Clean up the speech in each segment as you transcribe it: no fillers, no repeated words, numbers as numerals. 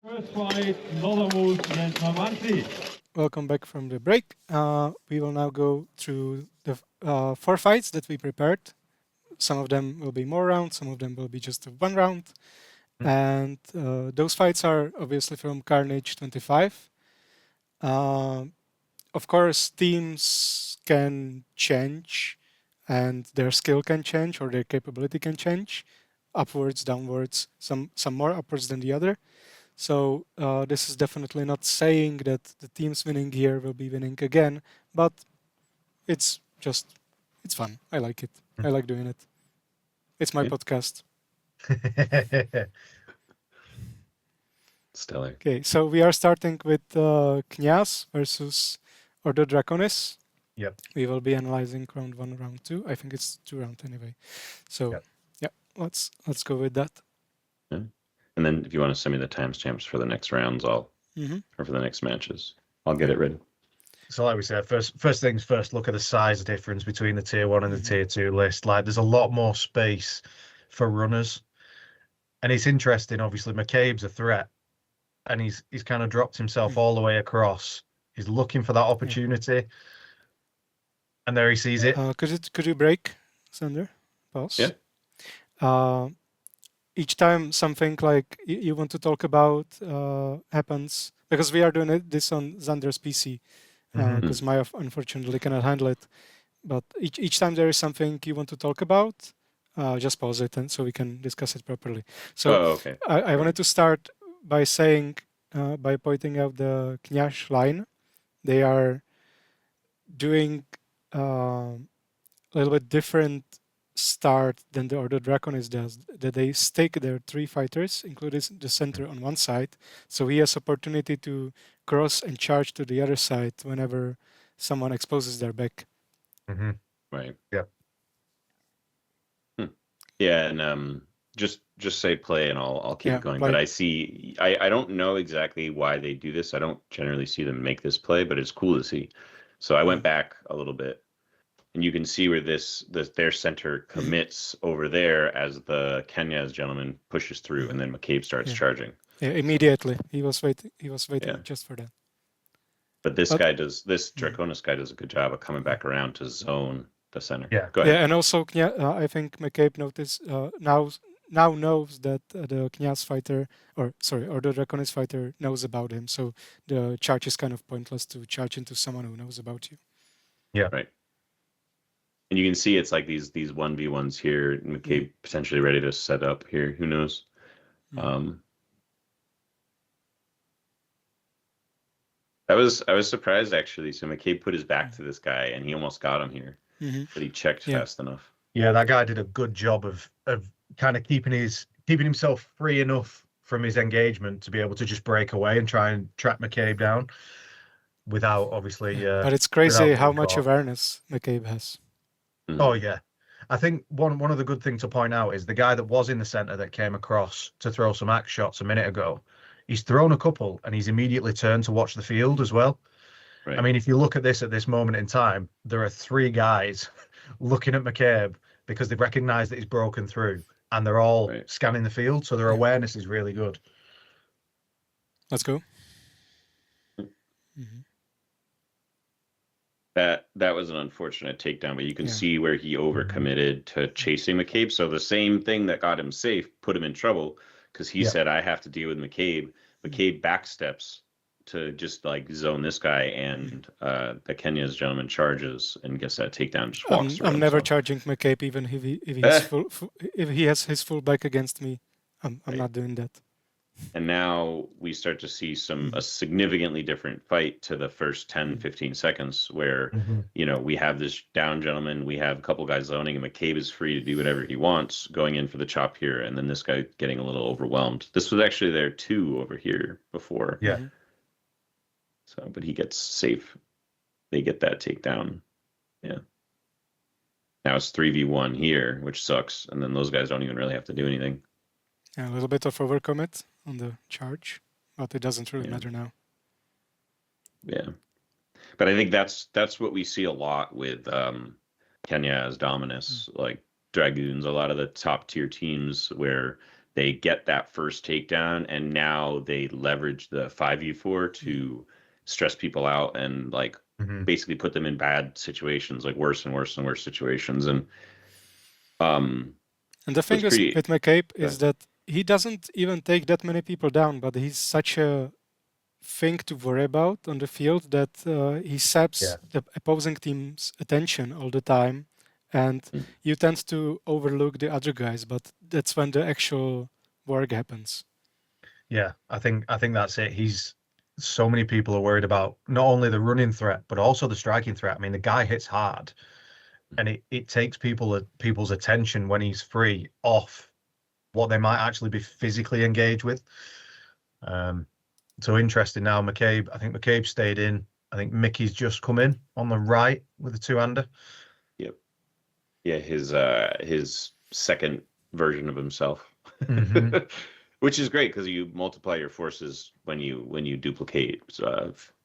First fight, Northblood against Mamanci. Welcome back from the break. We will now go through the 4 fights that we prepared. Some of them will be more rounds, some of them will be just 1 round. And those fights are obviously from Carnage 25. Of course, teams can change and their skill can change or their capability can change, upwards, downwards, some more upwards than the other. So this is definitely not saying that the teams winning here will be winning again, but it's fun. I like it. I like doing it. It's my podcast. Stellar. Okay, so we are starting with Knyaz versus Ordo Draconis. Yep. We will be analyzing round 1, round 2. I think it's 2 rounds anyway. So yeah, let's go with that. Yeah. And then if you want to send me the timestamps for the next rounds, or for the next matches, I'll get it ready. So like we said, first things first, look at the size difference between the tier 1 and the tier 2 list. Like there's a lot more space for runners. And it's interesting, obviously, McCabe's a threat. And he's kind of dropped himself all the way across. He's looking for that opportunity. And there he sees it. Could you break, Xander? Pause. Yeah. Each time something like you want to talk about happens, because we are doing this on Xander's PC, because Maya unfortunately cannot handle it. But each time there is something you want to talk about, just pause it and so we can discuss it properly. So I wanted to start by saying, by pointing out the Knyaz line. They are doing a little bit different start than the Ordo Draconis does, that they stake their 3 fighters, including the center, on one side, so he has opportunity to cross and charge to the other side whenever someone exposes their back. Right. Yeah. Yeah, and just say play, and I'll keep going. Play. But I don't know exactly why they do this. I don't generally see them make this play, but it's cool to see. So I went back a little bit. And you can see where their center commits over there as the Knyaz gentleman pushes through, and then McCabe starts charging. Yeah, immediately. He was waiting just for that. But this Draconis guy does a good job of coming back around to zone the center. Yeah. Go ahead. Yeah, and also I think McCabe noticed now knows that the Knyaz fighter, or the Draconis fighter knows about him. So the charge is kind of pointless to charge into someone who knows about you. Yeah. Right. And you can see it's like these 1v1s here. McCabe potentially ready to set up here. Who knows? I was surprised actually. So McCabe put his back to this guy, and he almost got him here, but he checked fast enough. Yeah, that guy did a good job of kind of keeping himself free enough from his engagement to be able to just break away and try and track McCabe down without obviously. But it's crazy how much awareness McCabe has. Oh yeah, I think one of the good things to point out is the guy that was in the center that came across to throw some axe shots a minute ago. He's thrown a couple and he's immediately turned to watch the field as well. Right. I mean, if you look at this moment in time, there are 3 guys looking at McCabe because they've recognized that he's broken through, and they're all scanning the field, so their awareness is really good. Let's go. That was an unfortunate takedown, but you can see where he overcommitted to chasing McCabe. So the same thing that got him safe put him in trouble, because he said, I have to deal with McCabe. McCabe backsteps to just like zone this guy, and the Knyaz gentleman charges and gets that takedown. Just walks I'm never charging McCabe, even if he has his full back against me. I'm not doing that. And now we start to see a significantly different fight to the first 10, 15 seconds where, we have this down gentleman, we have a couple guys zoning, and McCabe is free to do whatever he wants, going in for the chop here, and then this guy getting a little overwhelmed. This was actually there 2 over here before. Yeah. So, but he gets safe. They get that takedown. Yeah. Now it's 3v1 here, which sucks, and then those guys don't even really have to do anything. Yeah, a little bit of overcommit on the charge, but it doesn't really matter now. Yeah, but I think that's what we see a lot with Knyaz, Dominus, like Dragoons, a lot of the top tier teams where they get that first takedown, and now they leverage the 5v4 to stress people out and like basically put them in bad situations, like worse and worse and worse situations. And the thing is with McCabe is that he doesn't even take that many people down, but he's such a thing to worry about on the field that he saps the opposing team's attention all the time, and you tend to overlook the other guys, but that's when the actual work happens. Yeah, I think that's it. So many people are worried about not only the running threat, but also the striking threat. I mean, the guy hits hard, and it takes people's attention when he's free off what they might actually be physically engaged with. So interesting now, McCabe. I think McCabe stayed in. I think Mickey's just come in on the right with the two-hander. Yep. Yeah, his second version of himself, which is great because you multiply your forces when you duplicate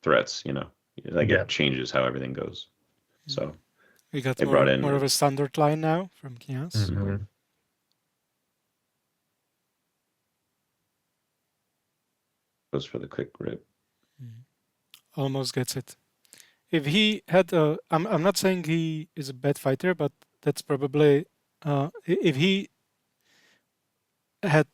threats. You know, like it changes how everything goes. So we got more of a standard line now from Knyaz. Goes for the quick rip. Almost gets it. If he had a, I'm not saying he is a bad fighter, but that's probably if he had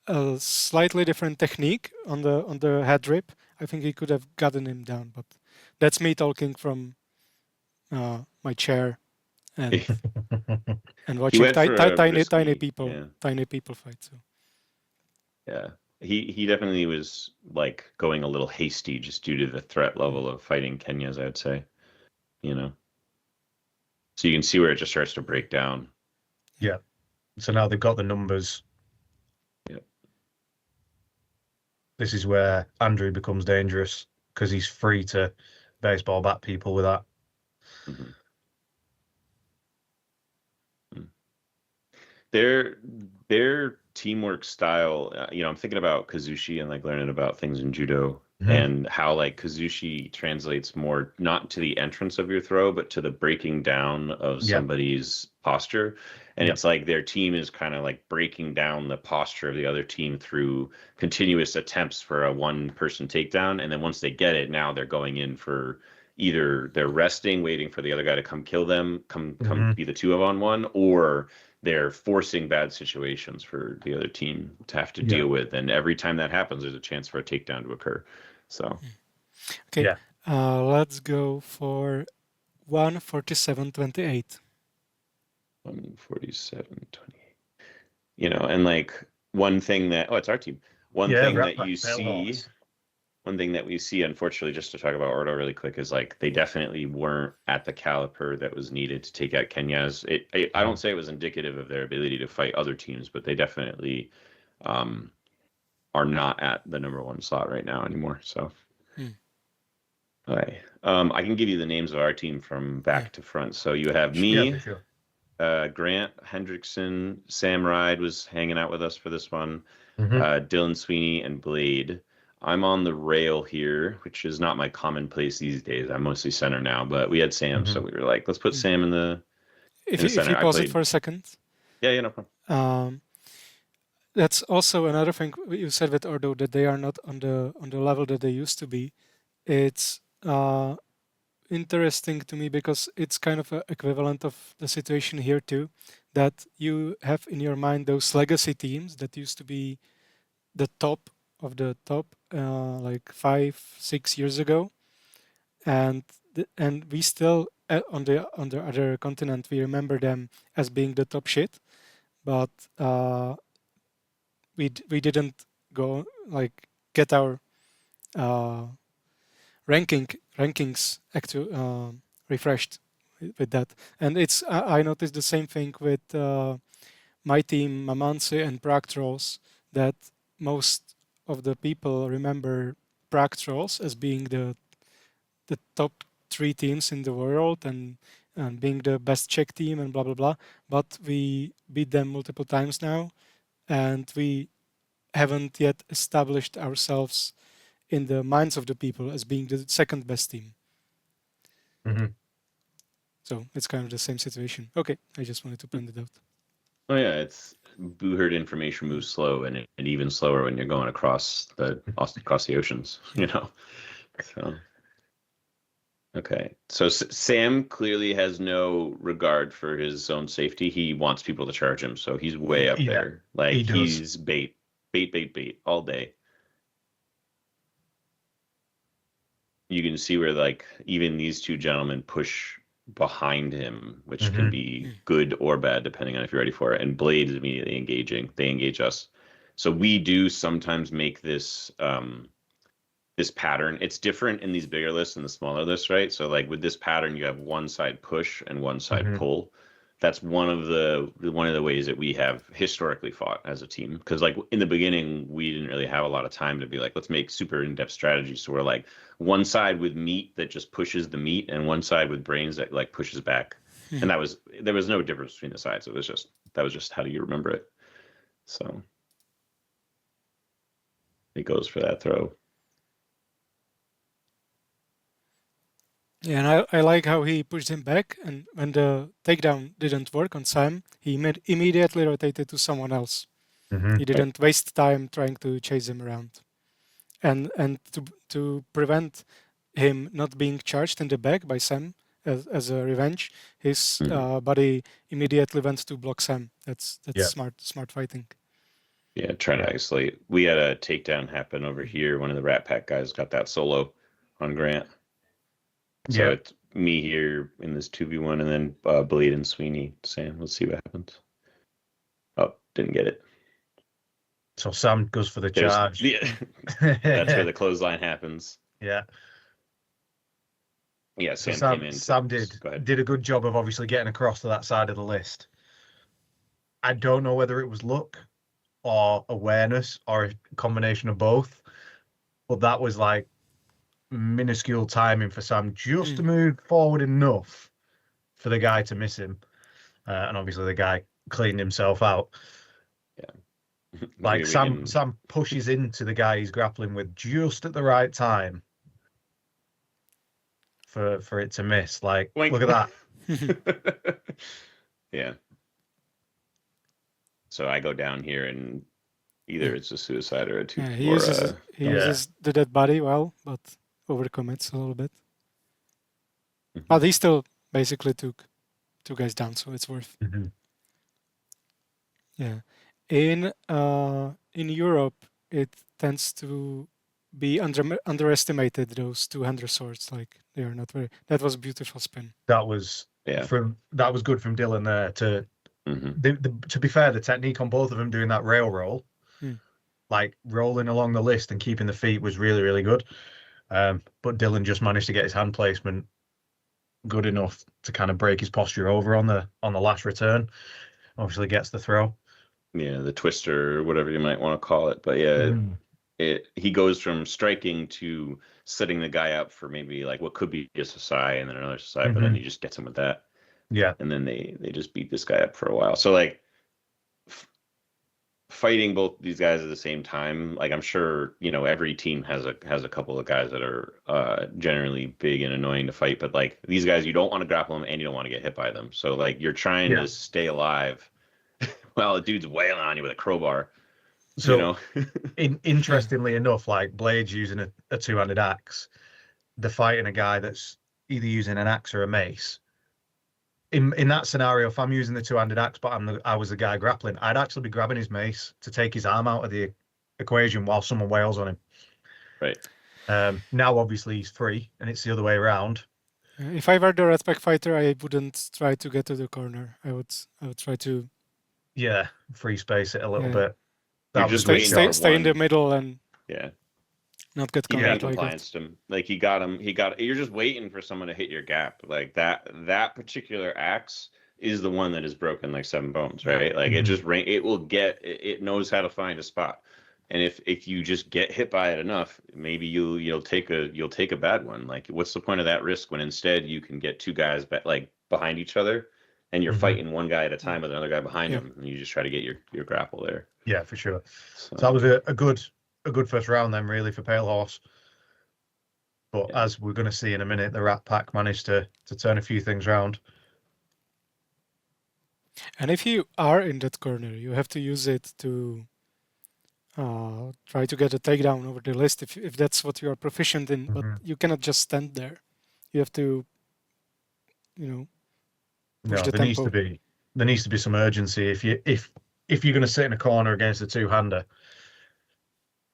a slightly different technique on the head rip, I think he could have gotten him down. But that's me talking from my chair and watching tiny people fight. So yeah. He definitely was like going a little hasty just due to the threat level of fighting Knyaz, I would say. You know. So you can see where it just starts to break down. Yeah. So now they've got the numbers. Yeah. This is where Andrew becomes dangerous because he's free to baseball bat people with that. Their teamwork style, you know, I'm thinking about Kazushi and like learning about things in judo and how like Kazushi translates more not to the entrance of your throw, but to the breaking down of somebody's posture. And it's like their team is kind of like breaking down the posture of the other team through continuous attempts for a one-person takedown. And then once they get it, now they're going in for either they're resting, waiting for the other guy to come kill them, come be the 2-on-1, or they're forcing bad situations for the other team to have to deal with. And every time that happens, there's a chance for a takedown to occur. So, okay, let's go for 147.28. 147.28. You know, and like one thing that it's our team. One thing that we see, unfortunately, just to talk about Ordo really quick, is like they definitely weren't at the caliber that was needed to take out Knyaz. I don't say it was indicative of their ability to fight other teams, but they definitely are not at the #1 slot right now anymore. So, okay, I can give you the names of our team from back to front. So you have me, Grant Hendrickson, Sam Ride was hanging out with us for this one, Dylan Sweeney, and Blade. I'm on the rail here, which is not my commonplace these days. I'm mostly center now, but we had Sam, so we were like, let's put Sam in the center. If you pause it for a second. Yeah, no problem. That's also another thing you said with Ordo, that they are not on the level that they used to be. It's interesting to me because it's kind of an equivalent of the situation here too, that you have in your mind those legacy teams that used to be the top of the top like 5-6 years ago, and we still on the other continent we remember them as being the top shit, but we didn't go like get our rankings refreshed with that. And it's I noticed the same thing with my team Mamanci and Prague Trolls, that most of the people remember Prague Trolls as being the top 3 teams in the world and being the best Czech team and blah blah blah. But we beat them multiple times now, and we haven't yet established ourselves in the minds of the people as being the second best team. So it's kind of the same situation. Okay, I just wanted to point it out. Oh yeah, Buhurt information moves slow, and even slower when you're going across the oceans. So. Okay, so Sam clearly has no regard for his own safety. He wants people to charge him, so he's way up there. Like he's bait all day. You can see where like even these two gentlemen push behind him, which can be good or bad depending on if you're ready for it. And Blade is immediately engaging. They engage us. So we do sometimes make this this pattern. It's different in these bigger lists and the smaller lists, right? So like with this pattern, you have one side push and one side pull. That's one of the ways that we have historically fought as a team. Because like in the beginning, we didn't really have a lot of time to be like, let's make super in-depth strategies. So we're like one side with meat that just pushes the meat, and one side with brains that like pushes back. And there was no difference between the sides. That was just how do you remember it? So it goes for that throw. Yeah, and I like how he pushed him back, and when the takedown didn't work on Sam, he immediately rotated to someone else. He didn't waste time trying to chase him around. And to prevent him not being charged in the back by Sam as a revenge, his buddy immediately went to block Sam. That's smart fighting. Yeah, trying to isolate. We had a takedown happen over here. One of the Rat Pack guys got that solo on Grant. So it's me here in this 2v1, and then Blade and Sweeney. Sam, let's see what happens. Oh, didn't get it. So Sam goes for the charge. That's where the clothesline happens. Yeah. Yeah, Sam came in. Sam did a good job of obviously getting across to that side of the list. I don't know whether it was luck or awareness or a combination of both, but that was like minuscule timing for Sam just to move forward enough for the guy to miss him, and obviously the guy cleaned himself out. Like Sam pushes into the guy he's grappling with just at the right time for it to miss. Like, look at that. Yeah. So I go down here, and either it's a suicide or a two. He uses the dead body well, but overcommits a little bit. But he still basically took two guys down, so it's worth. Yeah. In Europe, it tends to be underestimated, those two-hander swords. Like, they are not very. That was a beautiful spin. That was good from Dylan there to be fair, the technique on both of them doing that rail roll, like rolling along the list and keeping the feet, was really, really good. But Dylan just managed to get his hand placement good enough to kind of break his posture over on the last return. Obviously gets the throw. Yeah, the twister, or whatever you might want to call it. But he goes from striking to setting the guy up for maybe like what could be a Sasai and then another Sasai, but then he just gets him with that. Yeah. And then they just beat this guy up for a while. So like fighting both these guys at the same time, like I'm sure, every team has a couple of guys that are generally big and annoying to fight, but like these guys, you don't want to grapple them and you don't want to get hit by them. So like you're trying to stay alive while a dude's wailing on you with a crowbar. So interestingly enough, like Blade's using a two-handed axe, they're fighting a guy that's either using an axe or a mace. In that scenario, if I'm using the two-handed axe, but I was the guy grappling, I'd actually be grabbing his mace to take his arm out of the equation while someone wails on him. Right. Now, obviously, he's free, and it's the other way around. If I were the Red Pack fighter, I wouldn't try to get to the corner. I would try to free space it a little bit. That just stay in the middle and not get caught. Yeah, complianced him. Like he got him. You're just waiting for someone to hit your gap. Like that particular axe is the one that is broken like 7 bones, right? Like it knows how to find a spot. And if you just get hit by it enough, maybe you'll take a bad one. Like what's the point of that risk when instead you can get two guys like behind each other and you're fighting one guy at a time with another guy behind him, and you just try to get your grapple there. Yeah, for sure. So that was a good first round then, really, for Pale Horse. But as we're going to see in a minute, the Rat Pack managed to turn a few things around. And if you are in that corner, you have to use it to try to get a takedown over the list if that's what you are proficient in. But you cannot just stand there. You have to, push the tempo. There needs to be some urgency. If you're going to sit in a corner against a two-hander,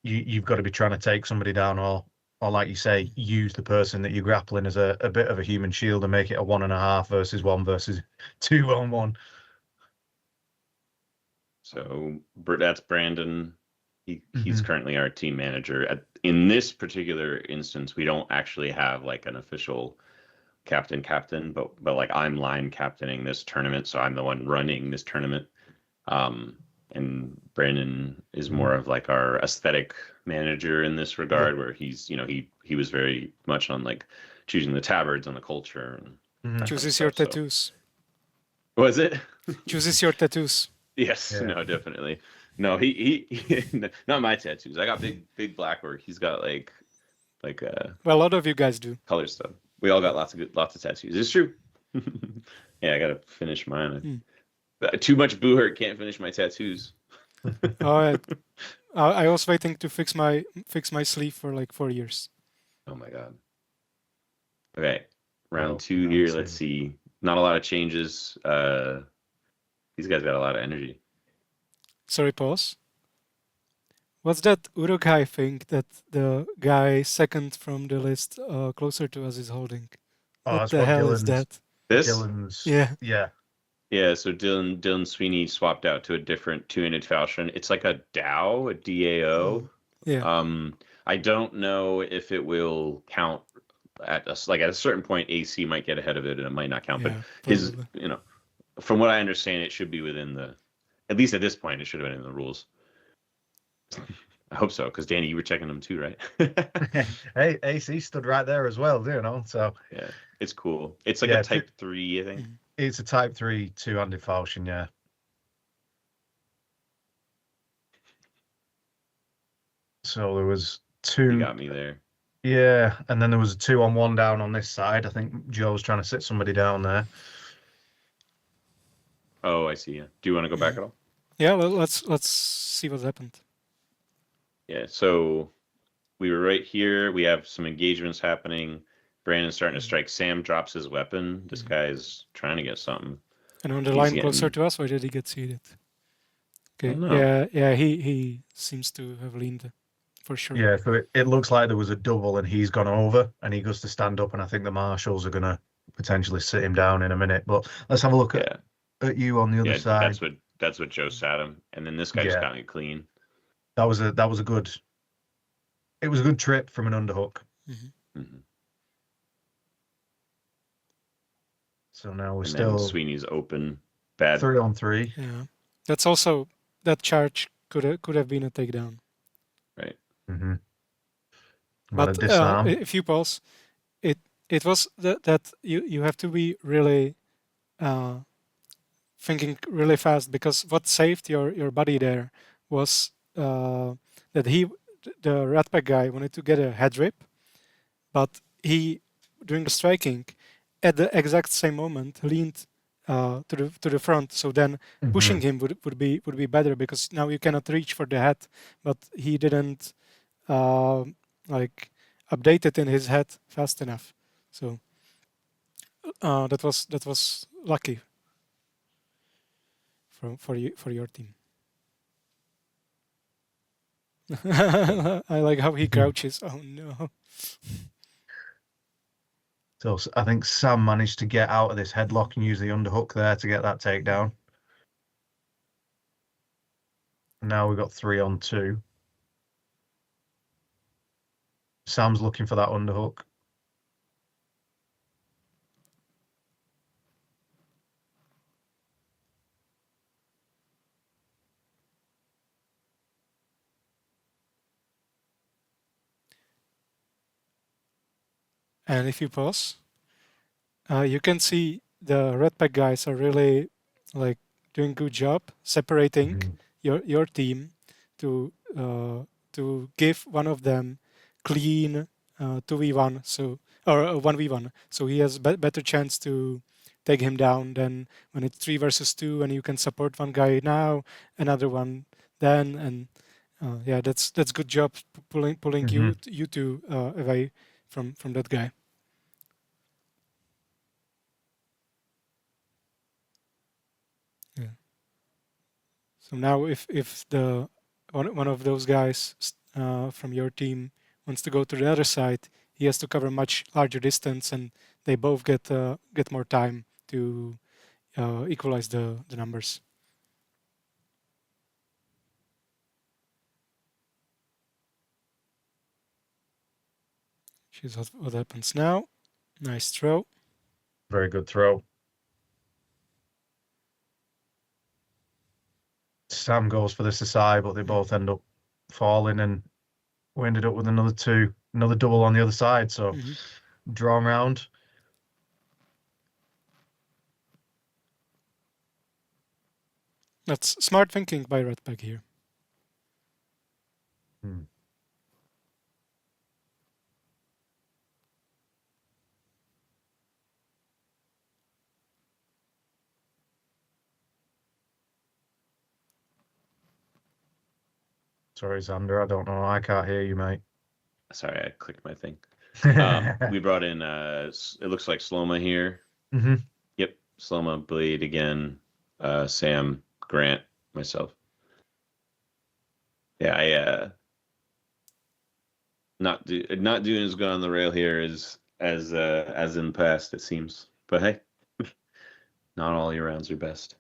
you've got to be trying to take somebody down, or like you say, use the person that you're grappling as a bit of a human shield and make it a 1.5 versus 1 versus 2 on 1. So that's Brandon. He's currently our team manager. In this particular instance, we don't actually have like an official captain, but like I'm line captaining this tournament, so I'm the one running this tournament. And Brandon is more of like our aesthetic manager in this regard, where he's, he was very much on like choosing the tabards and the culture. And chooses your tattoos. Was it? Chooses your tattoos. Yes. Yeah. No, definitely. No, he not my tattoos. I got big black work. He's got like well, a lot of you guys do color stuff. We all got lots of tattoos. It's true. Yeah, I gotta finish mine. Too much Buhurt, can't finish my tattoos. I was waiting to fix my sleeve for like 4 years. Oh my god. Okay, round 2 here. Let's see. Not a lot of changes. These guys got a lot of energy. Sorry, pause. What's that Urukai thing that the guy second from the list closer to us is holding? What the hell is that? This? Dylan's, yeah. Yeah, so Dylan Sweeney swapped out to a different two-handed falchion. It's like a DAO, a DAO. Yeah. I don't know if it will count at a certain point. AC might get ahead of it, and it might not count. Yeah, but his, from what I understand, it should be within at least at this point, it should have been in the rules. I hope so, because Danny, you were checking them too, right? Hey, AC stood right there as well, so yeah, it's cool. It's like a type 3, I think. It's a type 3 two-handed falchion, yeah. So there was 2. You got me there. Yeah, and then there was a 2-on-1 down on this side. I think Joe was trying to sit somebody down there. Oh, I see. Yeah. Do you want to go back at all? Yeah, let's see what happened. Yeah, so we were right here. We have some engagements happening. Brandon's starting to strike. Sam drops his weapon. This guy's trying to get something. And on the line closer to us, why did he get seated? Okay. Yeah. He seems to have leaned for sure. Yeah. So it looks like there was a double, and he's gone over, and he goes to stand up, and I think the marshals are gonna potentially sit him down in a minute. But let's have a look at you on the other side. That's what Joe sat him, and then this guy just got me clean. That was a good. It was a good trip from an underhook. So now we're still Sweeney's open. Bad 3-on-3. Yeah, that's also that charge could have been a takedown. Right. But if you pause, it was that you have to be really thinking really fast, because what saved your buddy there was that the Ratpack guy wanted to get a head rip, but he, during the striking, at the exact same moment leaned to the front. So then pushing him would be better, because now you cannot reach for the head, but he didn't update it in his head fast enough. So that was lucky for your team. I like how he crouches. Oh no. So I think Sam managed to get out of this headlock and use the underhook there to get that takedown. Now we've got 3-on-2. Sam's looking for that underhook. And if you pause, you can see the Red Pack guys are really doing good job separating your team to give one of them clean 2v1 or 1v1, so he has better chance to take him down. Then when it's 3 versus 2 and you can support one guy now, another one then, and yeah, that's good job pulling you two away from that guy. Yeah. So now if the one of those guys from your team wants to go to the other side, he has to cover much larger distance, and they both get more time to equalize the numbers. Here's what happens now. Nice throw. Very good throw. Sam goes for the Sasai, but they both end up falling, and we ended up with another double on the other side. So drawn round. That's smart thinking by Redback here. Sorry, Xander, I don't know. I can't hear you, mate. Sorry, I clicked my thing. We brought in, it looks like Sloma here. Yep, Sloma, Blade again, Sam, Grant, myself. Yeah, I not doing as good on the rail here as in the past, it seems. But hey, not all your rounds are best.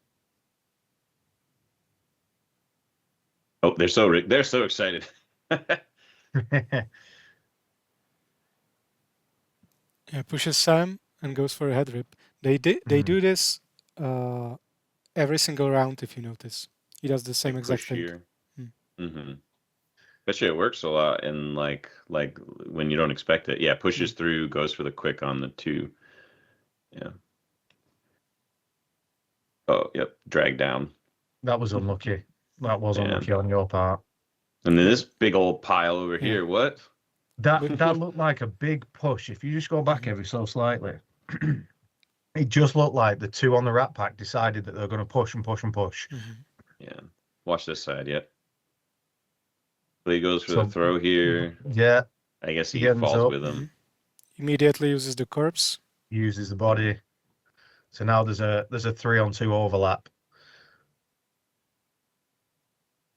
Oh, they're so excited. Yeah, pushes Sam and goes for a head rip. They do this every single round, if you notice. He does the same exact thing. Here. Especially it works a lot in like when you don't expect it. Yeah, pushes through, goes for the quick on the 2. Yeah. Oh, yep, drag down. That was unlucky. That was unlucky on your part. And then this big old pile over here, what? That looked like a big push. If you just go back ever so slightly, it just looked like the 2 on the Rat Pack decided that they're going to push and push and push. Yeah. Watch this side, yep. But he goes for the throw here. Yeah. I guess he falls with him. Immediately uses the corpse. Uses the body. So now there's a 3-on-2 overlap.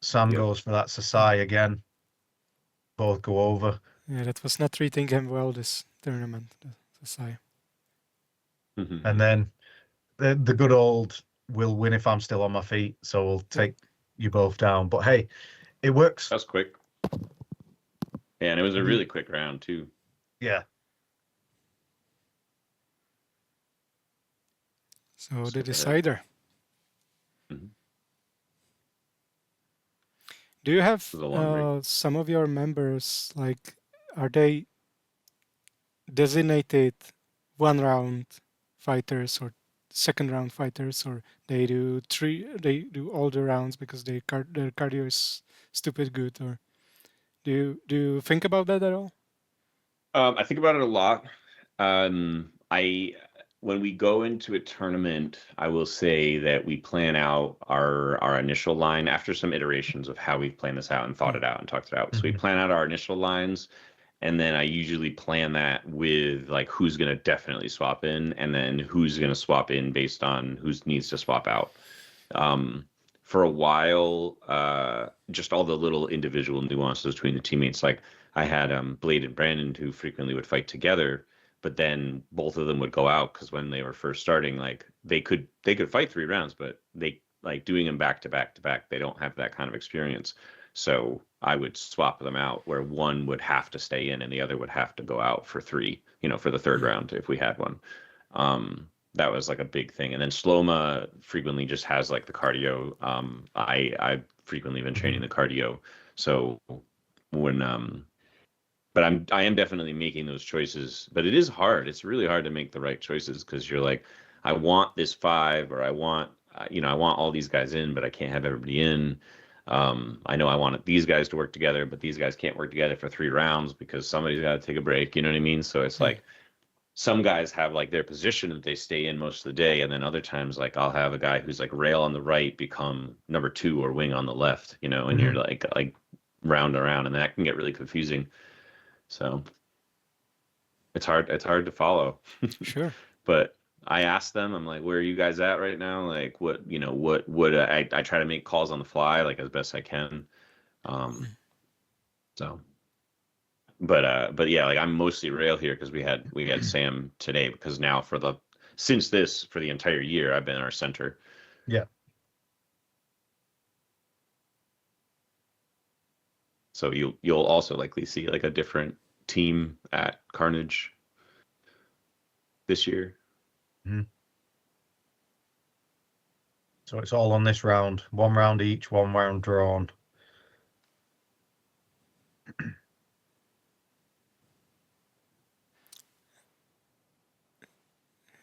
Sam goes for that Sasai again. Both go over. Yeah, that was not treating him well this tournament, the Sasai. And then the good old will win if I'm still on my feet, so we'll take you both down. But hey, it works. That's quick. Yeah, and it was a really quick round too. Yeah. So the decider. Do you have some of your members, like, are they designated 1-round fighters or 2nd-round fighters, or they do all the rounds because their cardio is stupid good, or do you think about that at all? I think about it a lot. When we go into a tournament, I will say that we plan out our initial line after some iterations of how we've planned this out and thought it out and talked it out. So we plan out our initial lines, and then I usually plan that with like who's going to definitely swap in, and then who's going to swap in based on who needs to swap out. For a while, just all the little individual nuances between the teammates. Like I had Blade and Brandon who frequently would fight together, but then both of them would go out because when they were first starting, like they could fight 3 rounds, but they like doing them back to back to back. They don't have that kind of experience. So I would swap them out where one would have to stay in and the other would have to go out for 3, for the 3rd round if we had one. That was like a big thing. And then Sloma frequently just has like the cardio. I've frequently been training the cardio. So when but I am definitely making those choices, but it is hard. It's really hard to make the right choices because you're like, I want this 5, or I want all these guys in, but I can't have everybody in. I know I want these guys to work together, but these guys can't work together for 3 rounds because somebody's got to take a break. You know what I mean? So it's like, some guys have like their position that they stay in most of the day, and then other times like I'll have a guy who's like rail on the right become number 2 or wing on the left, you know, and you're like round and around, and that can get really confusing. So it's hard to follow. Sure. But I asked them, I'm like, where are you guys at right now? Like what I try to make calls on the fly like as best I can. So but yeah, like I'm mostly rail here because we had Sam today, because now for the entire year I've been our center. Yeah. So you'll also likely see like a different team at Carnage this year. So it's all on this round. 1 round each, 1 round drawn.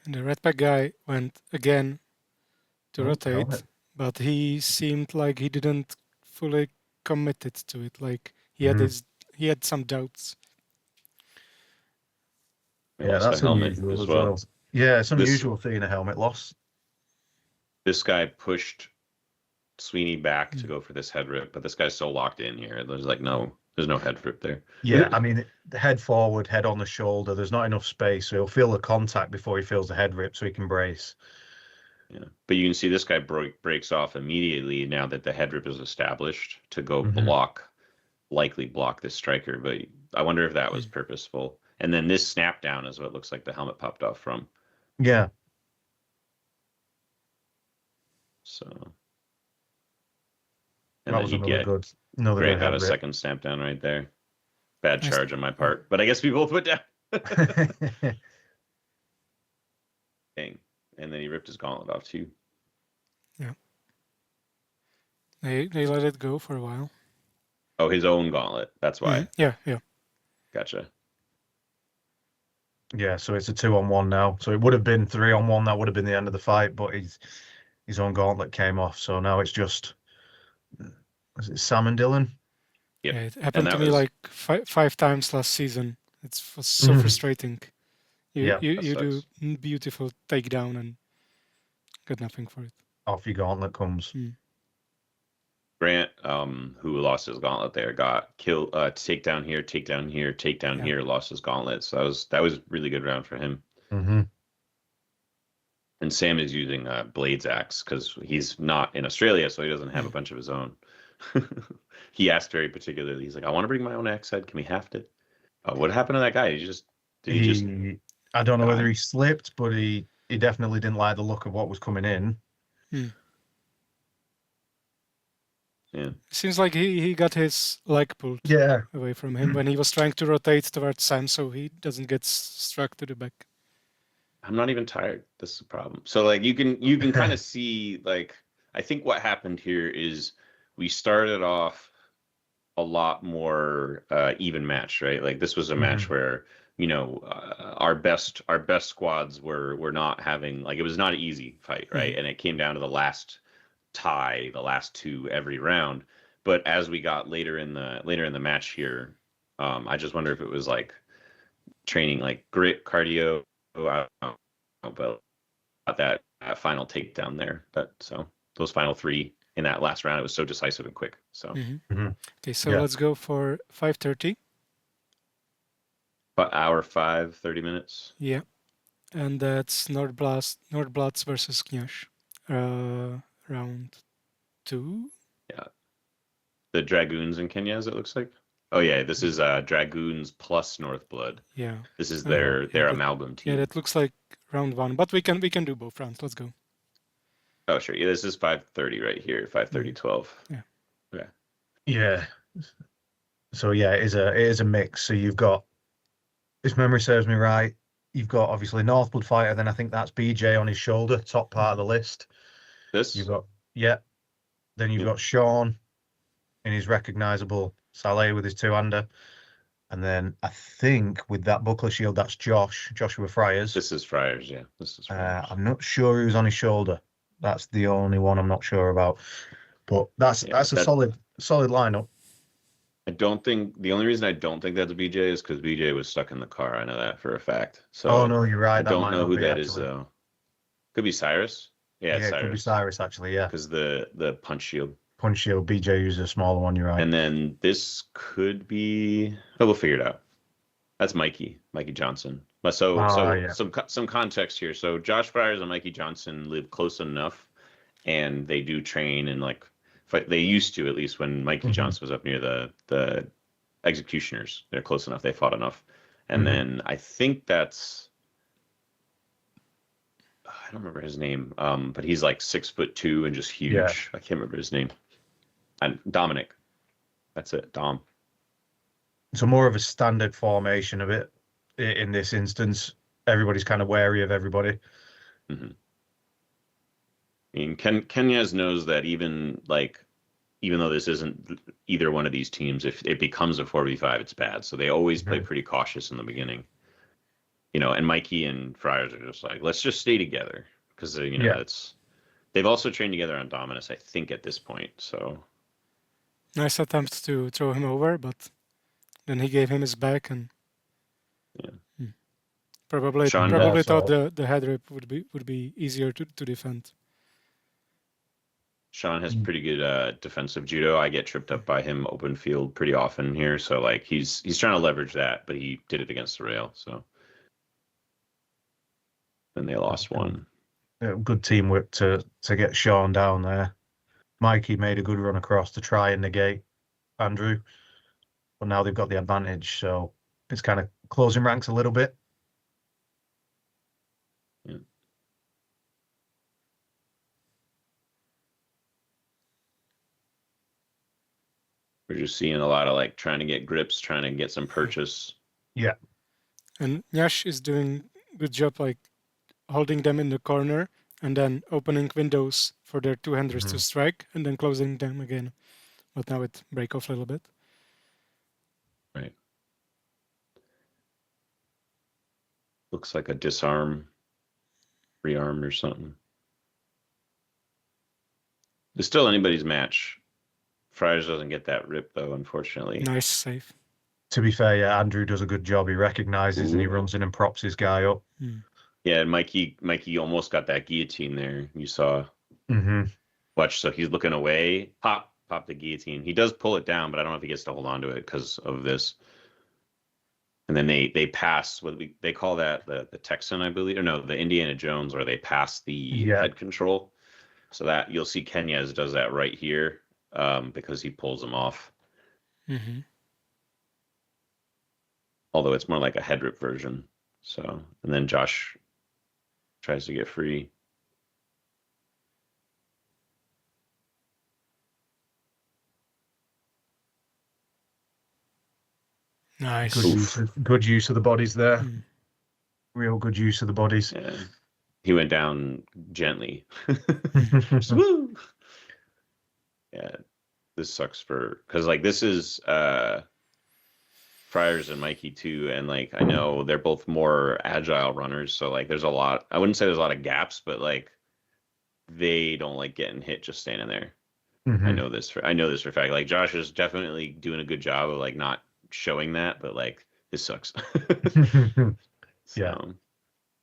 And the red pack guy went again to rotate, but he seemed like he didn't fully committed to it. Like he had some doubts. Yeah, that's unusual as well. Yeah, it's unusual seeing a helmet loss. This guy pushed Sweeney back to go for this head rip, but this guy's so locked in here. There's like there's no head rip there. Yeah, I mean, the head forward, head on the shoulder. There's not enough space, so he'll feel the contact before he feels the head rip, so he can brace. Yeah, but you can see this guy breaks off immediately now that the head rip is established to go likely block this striker. But I wonder if that was purposeful. And then this snap down is what looks like the helmet popped off from. Yeah. So. And that was another good great, had a second snap down right there. Bad charge on my part, but I guess we both went down. Dang. And then he ripped his gauntlet off too. Yeah. They let it go for a while. Oh, his own gauntlet. That's why. Yeah. Gotcha. Yeah, so it's a 2-on-1 now. So it would have been 3-on-1. That would have been the end of the fight, but his own gauntlet came off. So now it's just, is it Sam and Dylan? Yep. Yeah, it happened to me like 5 times last season. It was so frustrating. You do beautiful takedown and got nothing for it. Off your gauntlet comes. Grant, who lost his gauntlet there, got killed. Takedown here, lost his gauntlet. So that was really good round for him. And Sam is using Blade's axe because he's not in Australia, so he doesn't have a bunch of his own. He asked very particularly. He's like, "I want to bring my own axe head. Can we haft it?" What happened to that guy? I don't know whether he slipped, but he definitely didn't like the look of what was coming in. Yeah. It seems like he got his leg pulled away from him when he was trying to rotate towards Sam, so he doesn't get struck to the back. I'm not even tired. This is the problem. So like you can kind of see, like, I think what happened here is we started off a lot more even match, right? Like this was a match where, you know, our best squads were not having, like, it was not an easy fight, right? And it came down to the last tie, the last 2 every round. But as we got later in the match here, I just wonder if it was like training, like grit, cardio, I don't know, but that final takedown there. But so those final 3 in that last round, it was so decisive and quick. So okay, so let's go for 5:30. About hour 5, 30 minutes. Yeah, and that's Northbloods versus Knyaz. Round 2. Yeah, the Dragoons and Knyaz, it looks like. Oh yeah, this is Dragoons plus Northblood. Yeah, this is their amalgam team. Yeah, that looks like round 1, but we can do both rounds. Let's go. Oh sure, yeah, this is 5:30 right here, 5:30-12. Yeah. So yeah, it is a mix. So you've got, if memory serves me right, you've got obviously Northblood fighter. Then I think that's BJ on his shoulder, top part of the list. You've got Then you've got Sean in his recognizable Slavoj with his 2-hander. And then I think with that buckler shield, that's Joshua Friars. This is Friars, yeah. This is Friars. I'm not sure who's on his shoulder. That's the only one I'm not sure about. But that's a solid lineup. I don't think the only reason I don't think that's BJ is because BJ was stuck in the car. I know that for a fact. So Oh no, you're right. I That don't might know not who be that is actually. though. Could be Cyrus. Yeah, it's Yeah, it could be Cyrus. Cyrus actually. Yeah, Because the punch shield. punch shield. BJ uses a smaller one. You're right. And then this could be. Oh, we'll figure it out. That's Mikey Johnson. But Yeah. some context here. So Josh Friars and Mikey Johnson live close enough, and they do train and like fight. They used to, at least when Mikey Johnson was up near the executioners. They're close enough. They fought enough. And then I think that's. I don't remember his name, but he's like 6'2" and just huge. Yeah. I can't remember his name. And Dominic. That's it, Dom. So more of a standard formation of it in this instance. Everybody's kind of wary of everybody. I mean, Knyaz knows that even though this isn't either one of these teams, if it becomes a 4v5, it's bad. So they always play pretty cautious in the beginning. And Mikey and Friars are just like, let's just stay together because they've also trained together on Dominus, I think, at this point. So nice attempt to throw him over, but then he gave him his back and probably thought the head rip would be easier to defend. Sean has pretty good defensive judo. I get tripped up by him open field pretty often here, so like he's trying to leverage that, but he did it against the rail. So then they lost one. Good teamwork to get Sean down there. Mikey made a good run across to try and negate Andrew, but now they've got the advantage, so it's kind of closing ranks a little bit. Yeah. We're just seeing a lot of like trying to get grips, trying to get some purchase. Yeah. And Knyaz is doing a good job like holding them in the corner and then opening windows for their two-handers to strike and then closing them again. But now it break off a little bit. Right. Looks like a disarm, rearm or something. It's still anybody's match. Friars doesn't get that rip though, unfortunately. Nice save. To be fair, yeah, Andrew does a good job. He recognizes and he runs in and props his guy up. Yeah, and Mikey almost got that guillotine there. You saw. Watch, so he's looking away. Pop the guillotine. He does pull it down, but I don't know if he gets to hold on to it because of this. And then they pass what they call that the Texan, I believe, or no, the Indiana Jones, where they pass the head control. So that you'll see Knyaz does that right here because he pulls them off. Although it's more like a head rip version. So, and then Josh tries to get free. Nice. Good use of the bodies there. Real good use of the bodies. Yeah. He went down gently. Yeah, this sucks because like this is Friars and Mikey too, and like I know they're both more agile runners, so like there's a lot. I wouldn't say there's a lot of gaps, but like they don't like getting hit just standing there. I know this for a fact. Like Josh is definitely doing a good job of like not showing that, but like this sucks. Yeah,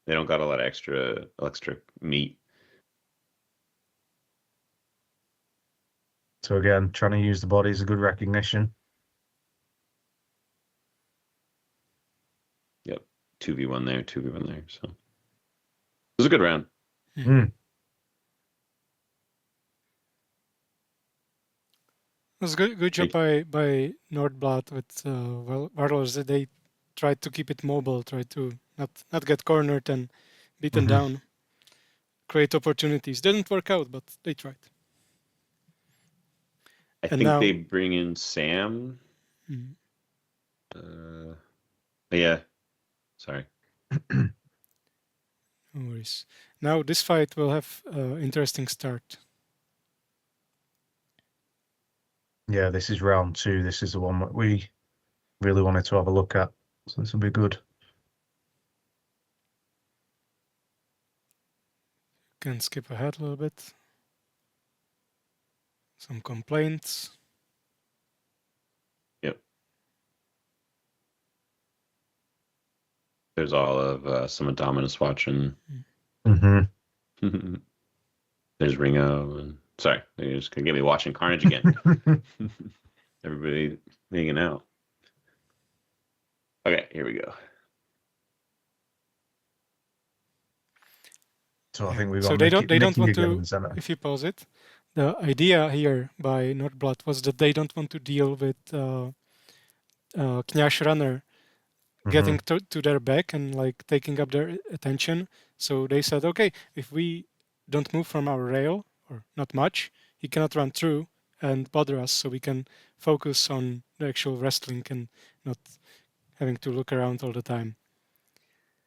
they don't got a lot of extra meat. So again, trying to use the body is a good recognition. Yep, 2v1 there. So it was a good round. It was good job by Northblood with Warlords that they tried to keep it mobile, tried to not get cornered and beaten down, create opportunities. Didn't work out, but they tried. I think they bring in Sam. Yeah, sorry. No worries. Now this fight will have an interesting start. Yeah, this is round 2. This is the one that we really wanted to have a look at. So this will be good. Can skip ahead a little bit. Some complaints. Yep. There's all of some of Dominus watching. Mm-hmm. There's Ringo. And sorry, you're just going to get me watching Carnage again. Everybody hanging out. Okay, here we go. So I think we've got so they don't want Mickey to, if you pause it, the idea here by Northblood was that they don't want to deal with Knyaz runner getting to their back and like taking up their attention. So they said, okay, if we don't move from our rail, or not much, he cannot run through and bother us, so we can focus on the actual wrestling and not having to look around all the time.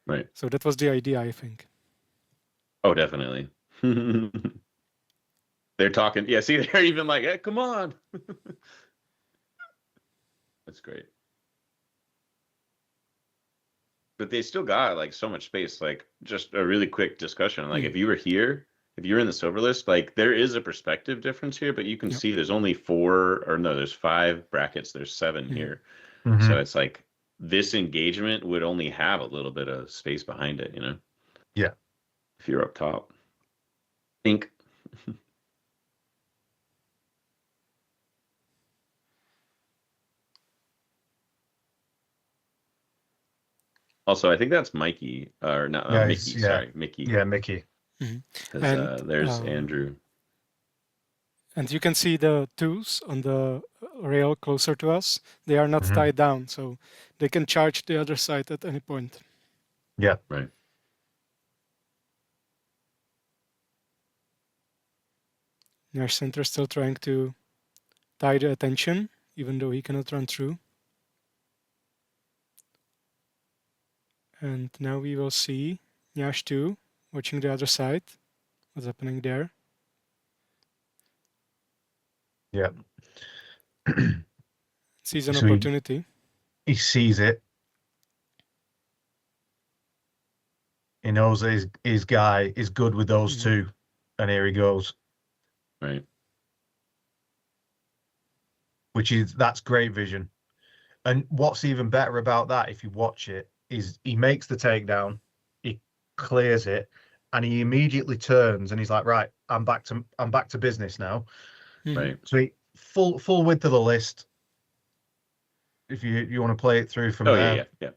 Right. So that was the idea, I think. Oh, definitely. They're talking. Yeah, see, they're even like, hey, come on. That's great. But they still got like so much space. Like, just a really quick discussion. Like, if you were here, if you're in the silver list, like, there is a perspective difference here, but you can see there's only there's 5 brackets. There's 7 here. So it's like this engagement would only have a little bit of space behind it, you know? Yeah. If you're up top. Think. Also, I think that's Mikey, or not Mickey. Sorry, Mickey. Yeah, Mickey. And there's Andrew. And you can see the 2s on the rail closer to us. They are not tied down, so they can charge the other side at any point. Yeah. Right. Knyaz Center still trying to tie the attention, even though he cannot run through. And now we will see Knyaz 2 watching the other side. What's happening there? Yeah. Sees an opportunity. He sees it. He knows that his guy is good with those 2. And here he goes. Right. That's great vision. And what's even better about that, if you watch it, is he makes the takedown, he clears it, and he immediately turns and he's like, right, I'm back to business now. Right. So he full width of the list. If you want to play it through from there. Yeah.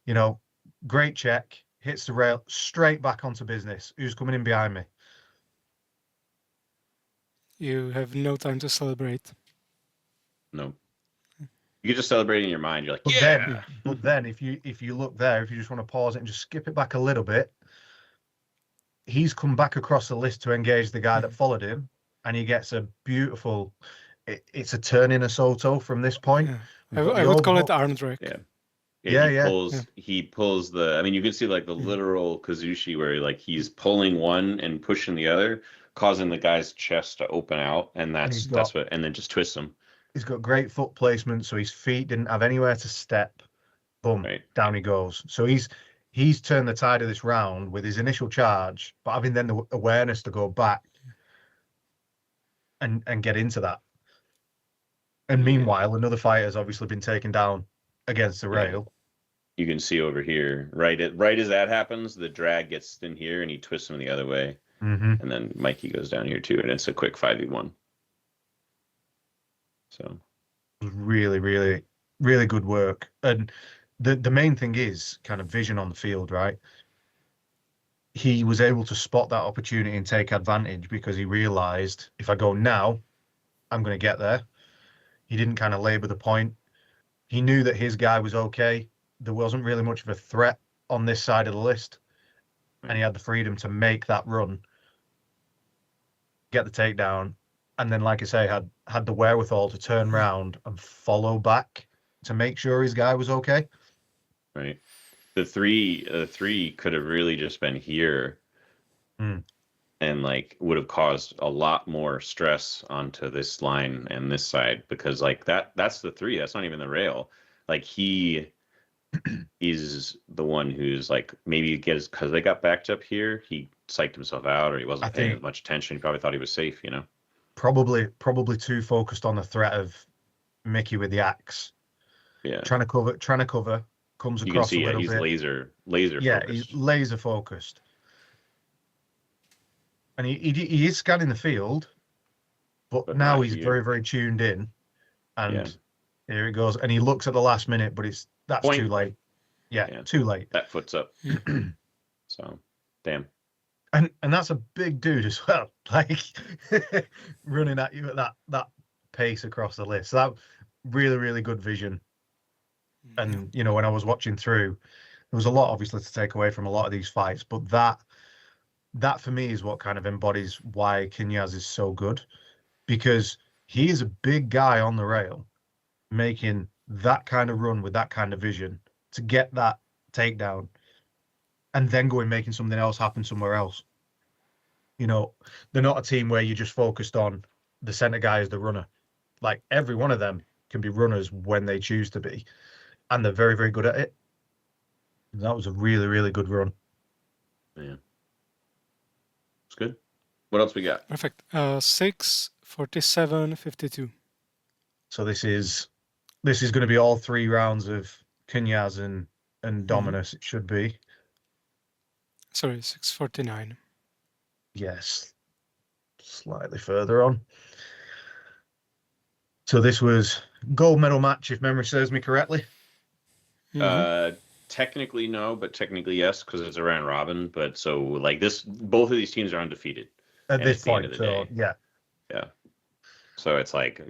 You know, great check, hits the rail, straight back onto business. Who's coming in behind me? You have no time to celebrate. No. You can just celebrate in your mind. You're like, but then if you look there, if you just want to pause it and just skip it back a little bit, he's come back across the list to engage the guy that followed him, and he gets a beautiful. It's a turn in a Soto from this point. Yeah. I would call it arm drag. He pulls the. I mean, you can see like the literal Kazushi where he's pulling one and pushing the other, causing the guy's chest to open out, and that's what, and then just twists him. He's got great foot placement, so his feet didn't have anywhere to step. Boom, down he goes. So he's turned the tide of this round with his initial charge, but having then the awareness to go back and get into that. And meanwhile, another fighter's obviously been taken down against the rail. You can see over here, right as that happens, the drag gets in here and he twists him the other way. And then Mikey goes down here too, and it's a quick 5v1. So really, really, really good work. And the main thing is kind of vision on the field, right? He was able to spot that opportunity and take advantage because he realized, if I go now, I'm going to get there. He didn't kind of labor the point. He knew that his guy was okay. There wasn't really much of a threat on this side of the list. And he had the freedom to make that run, get the takedown, and then, like I say, had the wherewithal to turn around and follow back to make sure his guy was okay. Right. The three could have really just been here and would have caused a lot more stress onto this line and this side, because that's the 3. That's not even the rail. He is the one who's maybe because they got backed up here, he psyched himself out, or he wasn't paying as much attention. He probably thought he was safe, you know. Probably too focused on the threat of Mickey with the axe. Yeah. Trying to cover, comes You can across see a little he's bit. laser Yeah, focused. he's laser focused. And he is scanning the field, but now he's very, very tuned in. And here he goes. And he looks at the last minute, but that's too late. Yeah, too late. That foot's up. So, damn. And that's a big dude as well, like running at you at that pace across the list. So that really, really good vision. And you know, when I was watching through, there was a lot obviously to take away from a lot of these fights, but that for me is what kind of embodies why Knyaz is so good, because he is a big guy on the rail making that kind of run with that kind of vision to get that takedown and then going making something else happen somewhere else. You know, they're not a team where you're just focused on the center guy as the runner. Like every one of them can be runners when they choose to be, and they're very, very good at it. And that was a really, really good run. Yeah. It's good. What else we got? Perfect. 6, 47, 52. So this is going to be all 3 rounds of Knyaz and Dominus. It should be. Sorry, 649. Yes, slightly further on. So this was gold medal match, if memory serves me correctly. Technically no, but technically yes, because it's a round robin. But so like this, both of these teams are undefeated At this point, day. Yeah. So it's like,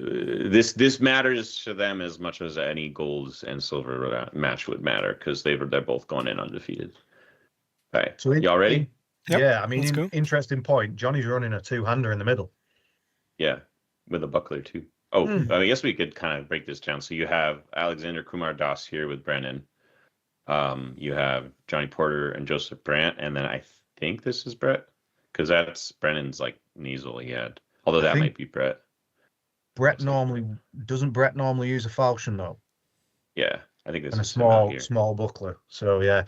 this matters to them as much as any golds and silver match would matter, because they're both going in undefeated. All right, so y'all ready? Yep, yeah, I mean, interesting point. Johnny's running a 2-hander in the middle. Yeah, with a buckler too. Oh, I guess we could kind of break this down. So you have Alexander Kumar Das here with Brennan. You have Johnny Porter and Joseph Brandt, and then I think this is Brett, because that's Brennan's like nasal he had. Although that might be Brett. Doesn't Brett normally use a falchion though? Yeah, I think this and is a small buckler. So yeah.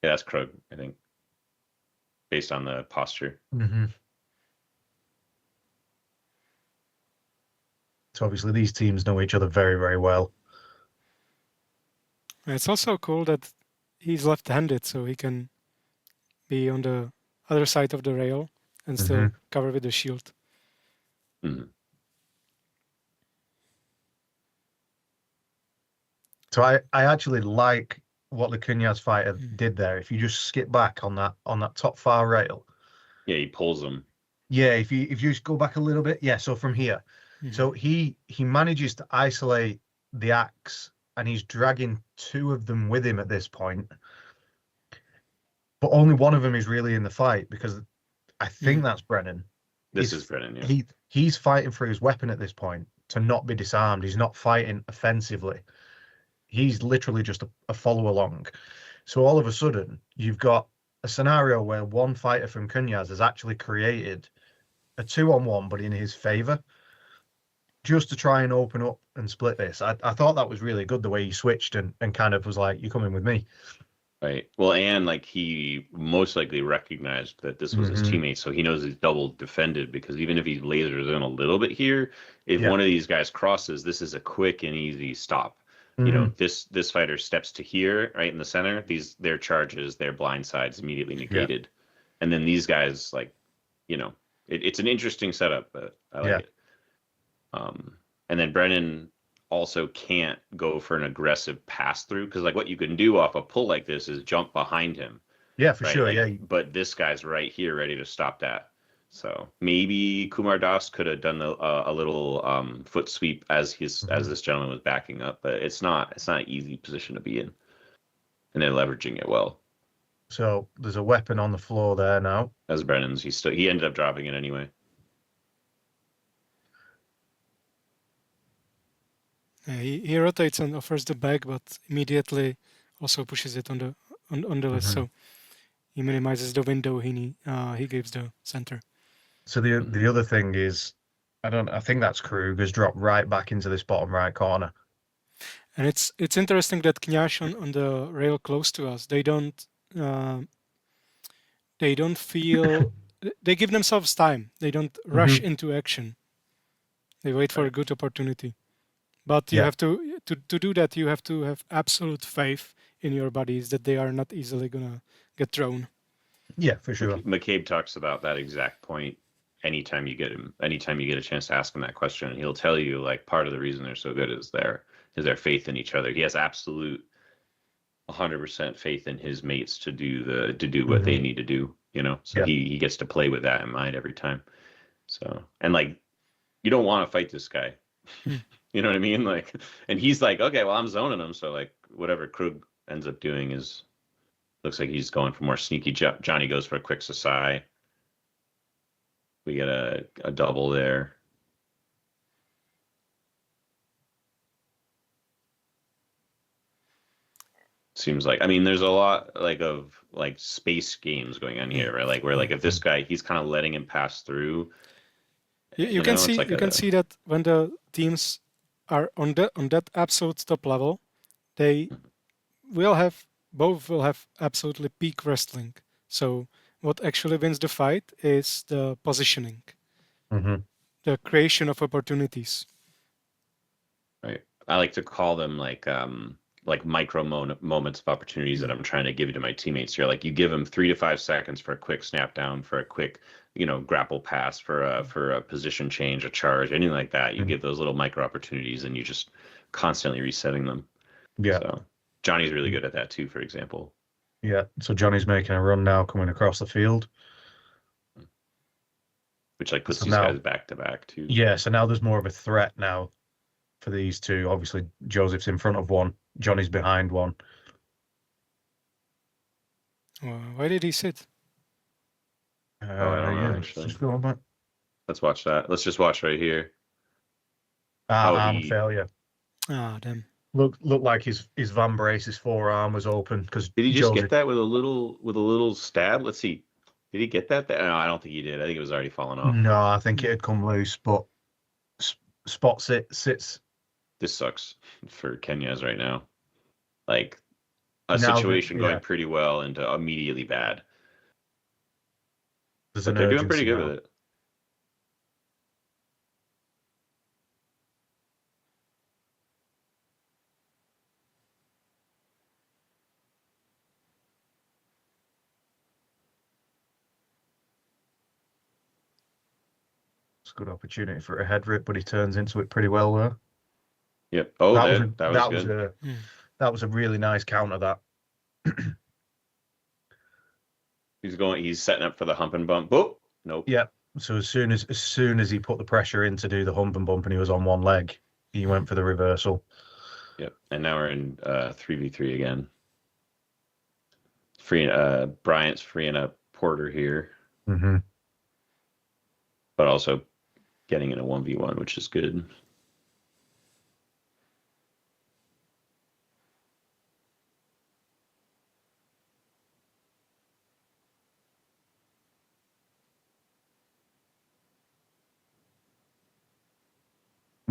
Yeah, that's Krug, I think, based on the posture. So obviously these teams know each other very, very well. It's also cool that he's left-handed, so he can be on the other side of the rail and still cover with the shield. So I actually like what the Knyaz fighter did there. If you just skip back on that top far rail. Yeah, he pulls them. Yeah, if you just go back a little bit. Yeah, so from here. So he manages to isolate the axe, and he's dragging 2 of them with him at this point. But only one of them is really in the fight, because I think that's Brennan. This is Brennan, yeah. He's fighting for his weapon at this point to not be disarmed. He's not fighting offensively. He's literally just a follow along. So all of a sudden, you've got a scenario where one fighter from Knyaz has actually created a 2-on-1, but in his favor, just to try and open up and split this. I thought that was really good, the way he switched and kind of was like, "You're coming with me." Right. Well, and like he most likely recognized that this was his teammate, so he knows he's double defended, because even if he lasers in a little bit here, if one of these guys crosses, this is a quick and easy stop. You know, this fighter steps to here, right in the center. Their charges, their blind sides immediately negated, and then these guys, like, you know, it's an interesting setup, but I like it. And then Brennan also can't go for an aggressive pass through, because like what you can do off a pull like this is jump behind him. Yeah, for sure. Like, but this guy's right here ready to stop that. So maybe Kumar Das could have done a little foot sweep as this gentleman was backing up, but it's not an easy position to be in, and they're leveraging it well. So there's a weapon on the floor there now. As Brennan's, he ended up dropping it anyway. He rotates and offers the bag, but immediately also pushes it on the list. So he minimizes the window he gives the center. So the other thing is, I think that's Krug has dropped right back into this bottom right corner. And it's interesting that Knyaz on the rail close to us, they don't feel they give themselves time. They don't rush into action. They wait for a good opportunity. But you have to do that. You have to have absolute faith in your buddies that they are not easily gonna get thrown. Yeah, for sure. McCabe talks about that exact point anytime you get a chance to ask him that question, and he'll tell you like part of the reason they're so good is their faith in each other. He has absolute 100% faith in his mates to do what they need to do, you know. So he gets to play with that in mind every time. So, and like, you don't want to fight this guy. You know what I mean? Like, and he's like, okay, well, I'm zoning him, so like whatever Krug ends up doing looks like he's going for more sneaky. Johnny goes for a quick Sasai. We get a double there. Seems like, I mean, there's a lot of space games going on here, right? Like where like if this guy, he's kind of letting him pass through. You can see that when the teams are on that absolute top level, both will have absolutely peak wrestling. So what actually wins the fight is the positioning, the creation of opportunities. Right. I like to call them like micro moments of opportunities that I'm trying to give to my teammates here. Like you give them 3 to 5 seconds for a quick snap down, for a quick, grapple pass, for a position change, a charge, anything like that. You give those little micro opportunities, and you just constantly resetting them. Yeah. So Johnny's really good at that too, for example. Yeah. So Johnny's making a run now, coming across the field, which like puts these guys back to back too. Yeah. So now there's more of a threat now for these two. Obviously, Joseph's in front of one. Johnny's behind one. Why did he sit? I don't know, actually. Let's watch that. Let's just watch right here. Arm failure. Damn. Looked like his Vambrace's forearm was open. Because did he just get that with a little stab? Let's see. Did he get that? No, I don't think he did. I think it was already falling off. No, I think it had come loose, but spot sits. This sucks for Knyaz right now. Like a situation going pretty well into immediately bad. But they're doing pretty good with it. It's a good opportunity for a head rip, but he turns into it pretty well there. Yep. Oh, that was good. That was a really nice counter. That he's setting up for the hump and bump. Oh, nope. Yeah. So as soon as he put the pressure in to do the hump and bump, and he was on one leg, he went for the reversal. Yep. And now we're in 3v3 again. Bryant's freeing up Porter here, but also getting in a 1v1, which is good.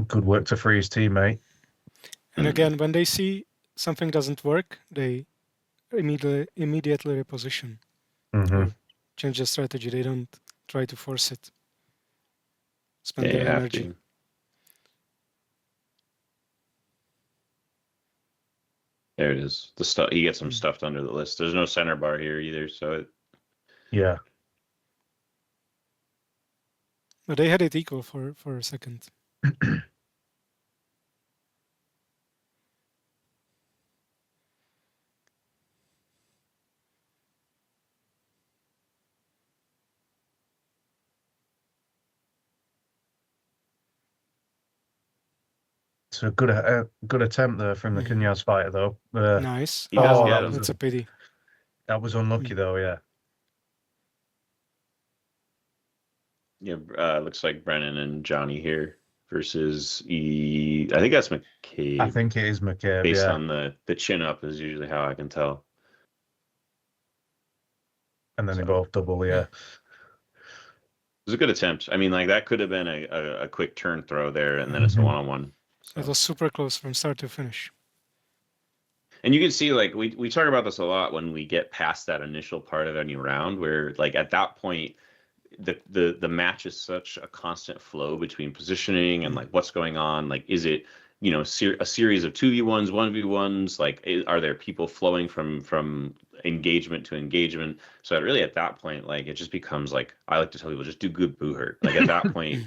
Good work to free his teammate. And again, when they see something doesn't work, they immediately reposition. Change the strategy. They don't try to force it. Spend their energy. There it is. The stuff he gets them stuffed under the list. There's no center bar here either, so yeah. But they had it equal for a second. It's a good attempt there from the Knyaz fighter, though. Nice. That's a pity. That was unlucky, though. Yeah. Yeah. Looks like Brennan and Johnny here versus I think that's McCabe. I think it is McCabe. Based on the chin up is usually how I can tell. And then they both double. Yeah. It was a good attempt. I mean, like that could have been a quick turn throw there, and then it's a one-on-one. So. It was super close from start to finish. And you can see, like, we talk about this a lot when we get past that initial part of any round, where, like, at that point, the match is such a constant flow between positioning and, like, what's going on. Like, is it you know, a series of 2v1s, 1v1s? Like, are there people flowing from engagement to engagement? So really at that point, like, it just becomes like, I like to tell people, just do good Buhurt. Like at that point,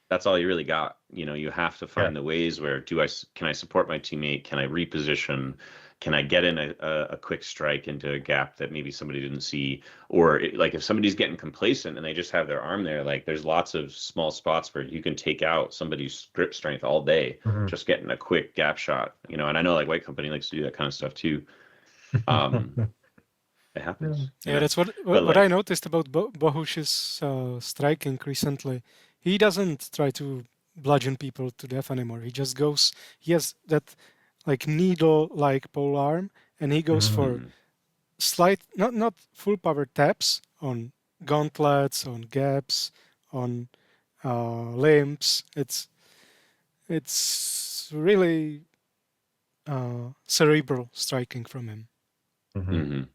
that's all you really got. You know, you have to find the ways where can I support my teammate? Can I reposition? Can I get in a quick strike into a gap that maybe somebody didn't see? Or like if somebody's getting complacent and they just have their arm there, like there's lots of small spots where you can take out somebody's grip strength all day, just getting a quick gap shot, you know. And I know like White Company likes to do that kind of stuff too. It happens. Yeah, that's what I noticed about Bohush's striking recently. He doesn't try to bludgeon people to death anymore. He just goes. He has that like needle-like pole arm, and he goes for slight, not full power taps on gauntlets, on gaps, on limbs. It's really cerebral striking from him.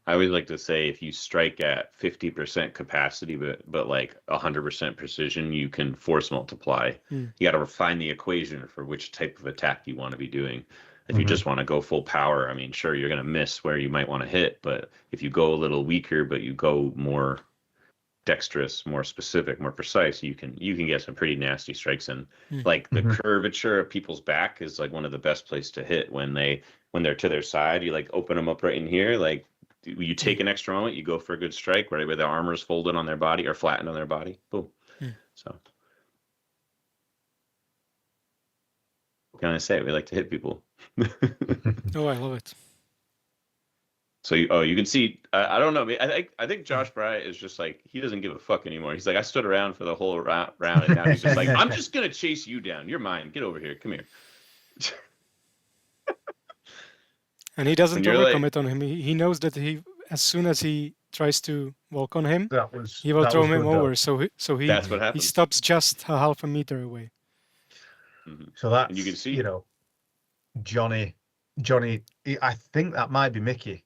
I always like to say, if you strike at 50% capacity, but like 100% precision, you can force multiply. You got to refine the equation for which type of attack you want to be doing. If you just want to go full power, I mean, sure, you're going to miss where you might want to hit, but if you go a little weaker, but you go more dexterous, more specific, more precise, you can get some pretty nasty strikes in. Like the curvature of people's back is like one of the best places to hit when they're to their side. You like open them up right in here, like. You take an extra moment, you go for a good strike right where the armor is folded on their body or flattened on their body. Boom. So, what can I say? We like to hit people. Oh, I love it. So, you can see, I don't know. I think Josh Bryant is just like, he doesn't give a fuck anymore. He's like, I stood around for the whole round, and now he's just like, I'm just going to chase you down. You're mine. Get over here. Come here. And he doesn't overcommit on him. He knows that as soon as he tries to walk on him, he will throw him over. So that's what happens. He stops just a half a meter away. So that's, and you can see, you know, Johnny. I think that might be Mickey,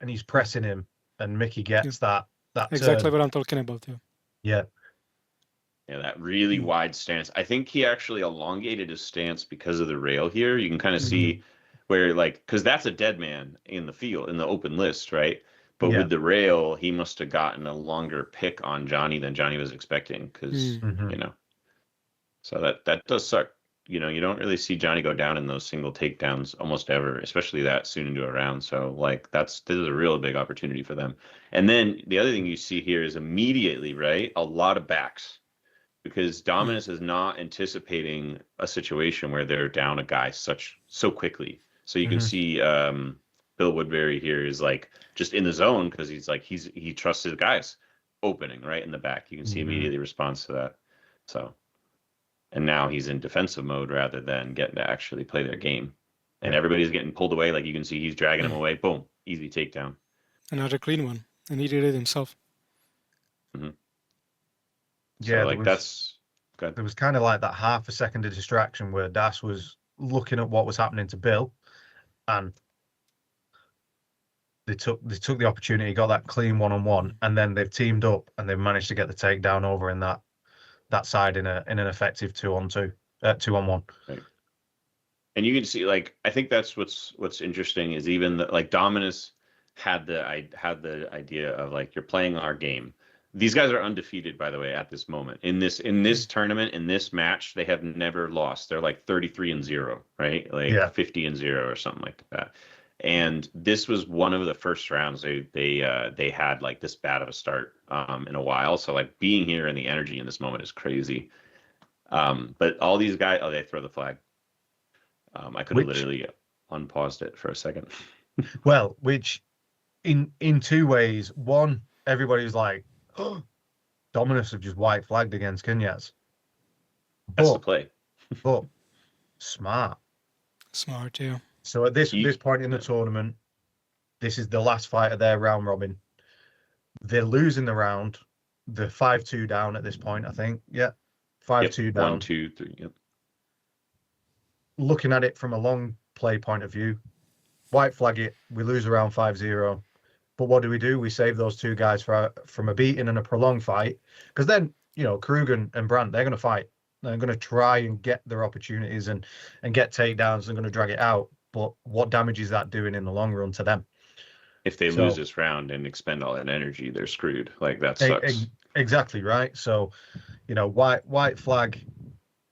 and he's pressing him, and Mickey gets that. Exactly what I'm talking about. Yeah. Yeah, that really wide stance. I think he actually elongated his stance because of the rail here. You can kind of see. Where like, because that's a dead man in the field, in the open list, right? But with the rail, he must have gotten a longer pick on Johnny than Johnny was expecting, because you know. So that does suck. You know, you don't really see Johnny go down in those single takedowns almost ever, especially that soon into a round. So like this is a real big opportunity for them. And then the other thing you see here is immediately, right, a lot of backs, because Dominus is not anticipating a situation where they're down a guy so quickly. So you can see Bill Woodbury here is like just in the zone, because he's like he trusts his guys opening right in the back. You can see immediately response to that. So, and now he's in defensive mode rather than getting to actually play their game. And everybody's getting pulled away. Like you can see he's dragging him away. Boom, easy takedown. Another clean one, and he did it himself. Yeah, so like that's good. There was kind of like that half a second of distraction where Das was looking at what was happening to Bill. And they took the opportunity, got that clean 1-on-1, and then they've teamed up and they've managed to get the takedown over in that side in an effective 2-on-1. Right. And you can see, like, I think that's what's interesting is even like Dominus had the idea of like, you're playing our game. These guys are undefeated, by the way, at this moment. In this tournament, in this match, they have never lost. They're like 33-0, right? Like 50-0 or something like that. And this was one of the first rounds they had like this bad of a start in a while. So like being here and the energy in this moment is crazy. But all these guys, they throw the flag. I could have literally unpaused it for a second. Well, which in two ways. One, everybody was like, oh, Dominus have just white flagged against Knyaz. That's the play. But smart, yeah. So at this point in the tournament, this is the last fight of their round robin. They're losing the round. They're 5-2 down at this point, I think. Yeah, 5-2 down. 1, 2, 3. Yep. Looking at it from a long play point of view, white flag it. We lose around 5-0. But what do? We save those two guys from a beating and a prolonged fight. Because then, you know, Krug and Brandt, they're going to fight. They're going to try and get their opportunities and get takedowns. They're going to drag it out. But what damage is that doing in the long run to them? If they lose this round and expend all that energy, they're screwed. Like, that sucks. Exactly right. So, you know, white flag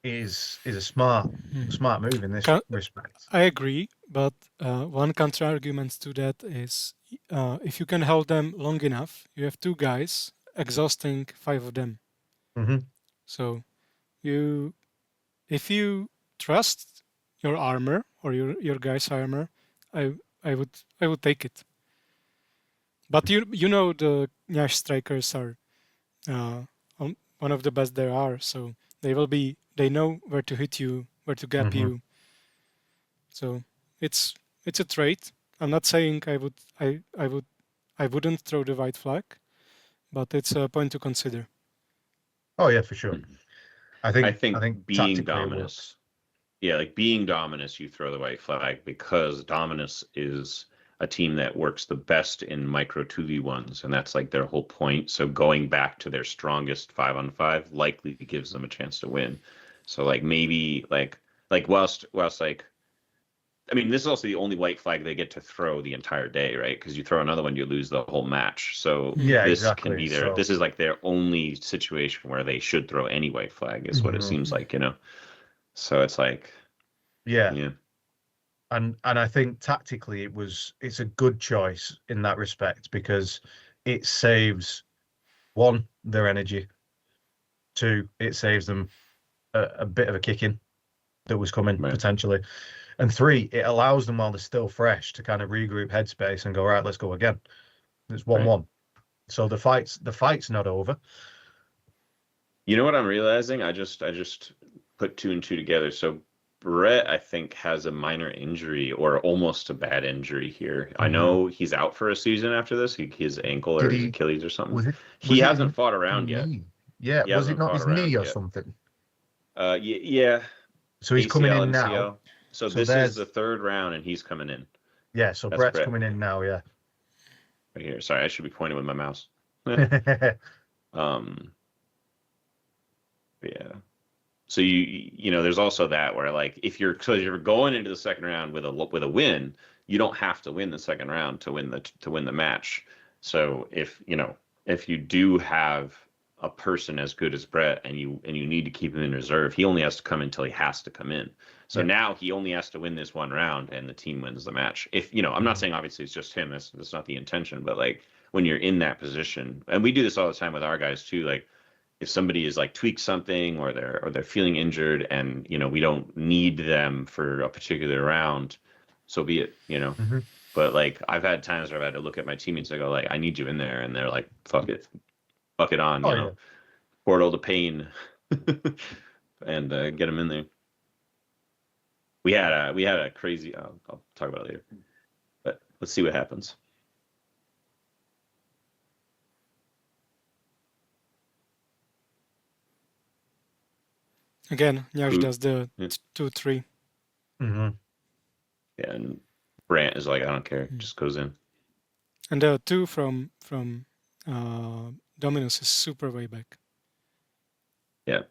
is a smart move in this respect. I agree, but one counter argument to that is if you can hold them long enough, you have two guys exhausting 5 of them. So if you trust your armor or your guy's armor, I would take it. But you know the Knyaz strikers are one of the best there are, so they know where to hit you, where to gap you. So it's a trait. I'm not saying I wouldn't throw the white flag, but it's a point to consider. Oh yeah, for sure. I think being Dominus. Yeah, like being Dominus, you throw the white flag because Dominus is a team that works the best in micro 2v1s, and that's like their whole point. So going back to their strongest 5-on-5 likely gives them a chance to win. So like maybe like whilst like, I mean, this is also the only white flag they get to throw the entire day, right? Because you throw another one, you lose the whole match. So yeah, this exactly. can be their. So, this is like their only situation where they should throw any white flag, is what it seems like, you know. So it's like, yeah. And I think tactically it's a good choice in that respect, because it saves, 1, their energy, 2, it saves them a bit of a kicking that was coming potentially, and 3, it allows them while they're still fresh to kind of regroup headspace and go, right, let's go again. It's 1-1. So the fight's not over. You know what I'm realizing? I just put 2 and 2 together. So Brett, I think, has a minor injury or almost a bad injury here. I know he's out for a season after this. His ankle or his Achilles or something. He hasn't fought around yet. Yeah, was it not his knee or something? Yeah. So he's coming in now. MCL. So this is the 3rd round, and he's coming in. Yeah, so Brett's coming in now, yeah. Right here. Sorry, I should be pointing with my mouse. Yeah. So you know, there's also that where like if you're going into the second round with a win, you don't have to win the second round to win the match. So if you do have a person as good as Brett and you need to keep him in reserve, he only has to come until he has to come in. So now he only has to win this one round and the team wins the match. If I'm not saying obviously it's just him, that's not the intention, but like when you're in that position, and we do this all the time with our guys too, like if somebody is like tweaked something or they're feeling injured and we don't need them for a particular round, so be it, But like I've had times where I've had to look at my teammates and go like, I need you in there, and they're like, fuck it on, pour all the pain and get them in there. We had a crazy. I'll talk about it later, but let's see what happens. Again, Knyaz does the 2-3. Yeah, and Brant is like, I don't care, just goes in. And the 2 from Dominus is super way back. Yeah.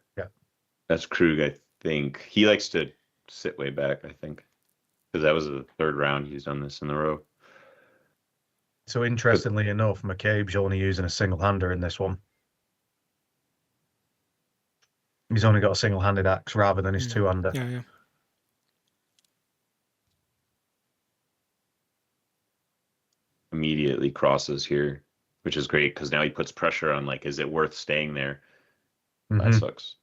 That's Krug, I think. He likes to sit way back, I think, because that was the 3rd round he's done this in a row. So interestingly enough, McCabe's only using a single-hander in this one. He's only got a single-handed axe rather than his 2-hander. Yeah. Immediately crosses here, which is great because now he puts pressure on, like, is it worth staying there? That sucks.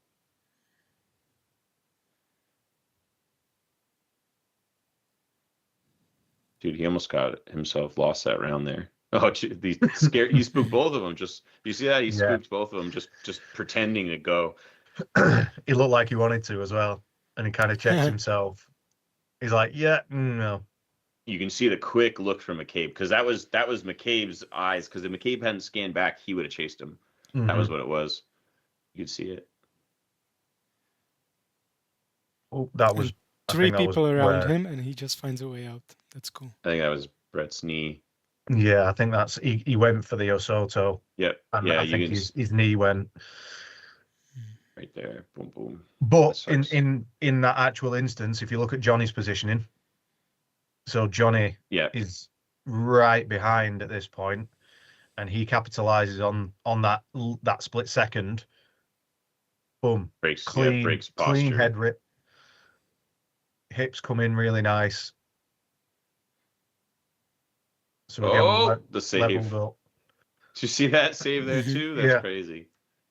Dude, he almost got himself lost that round there. Oh, he scared. He spooked both of them. Just, do you see that? He spooked both of them, just pretending to go. He looked like he wanted to as well, and he kind of checked himself. He's like, no. You can see the quick look from McCabe, because that was McCabe's eyes. Because if McCabe hadn't scanned back, he would have chased him. That was what it was. You'd see it. Oh, that was 3 people around him, and he just finds a way out. That's cool. I think that was Brett's knee. Yeah, I think that's he went for the Osoto. Yep. And I think his knee went. Right there. Boom, boom. But in that actual instance, if you look at Johnny's positioning, so Johnny is right behind at this point, and he capitalizes on that split second. Boom. Breaks clean posture. Head rip. Hips come in really nice. So again, the save. Leveled up. Did you see that save there too? That's crazy.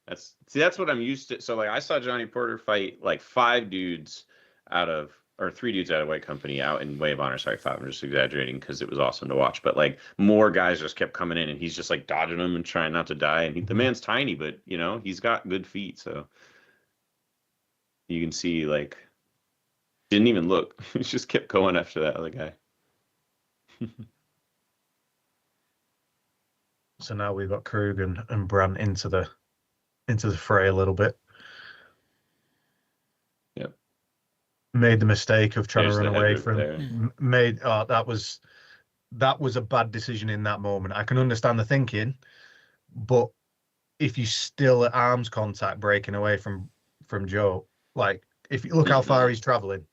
That's what I'm used to. So like I saw Johnny Porter fight like 3 dudes out of White Company out in Way of Honor. Sorry, 5. I'm just exaggerating because it was awesome to watch. But like more guys just kept coming in, and he's just like dodging them and trying not to die. And the man's tiny, but you know he's got good feet, so you can see like didn't even look. He just kept going after that other guy. So now we've got Krug and Brandt into the fray a little bit. Yep. Made the mistake of trying to run away from. There. That was a bad decision in that moment. I can understand the thinking, but if you still at arms contact breaking away from Joe, like if you look how far he's traveling,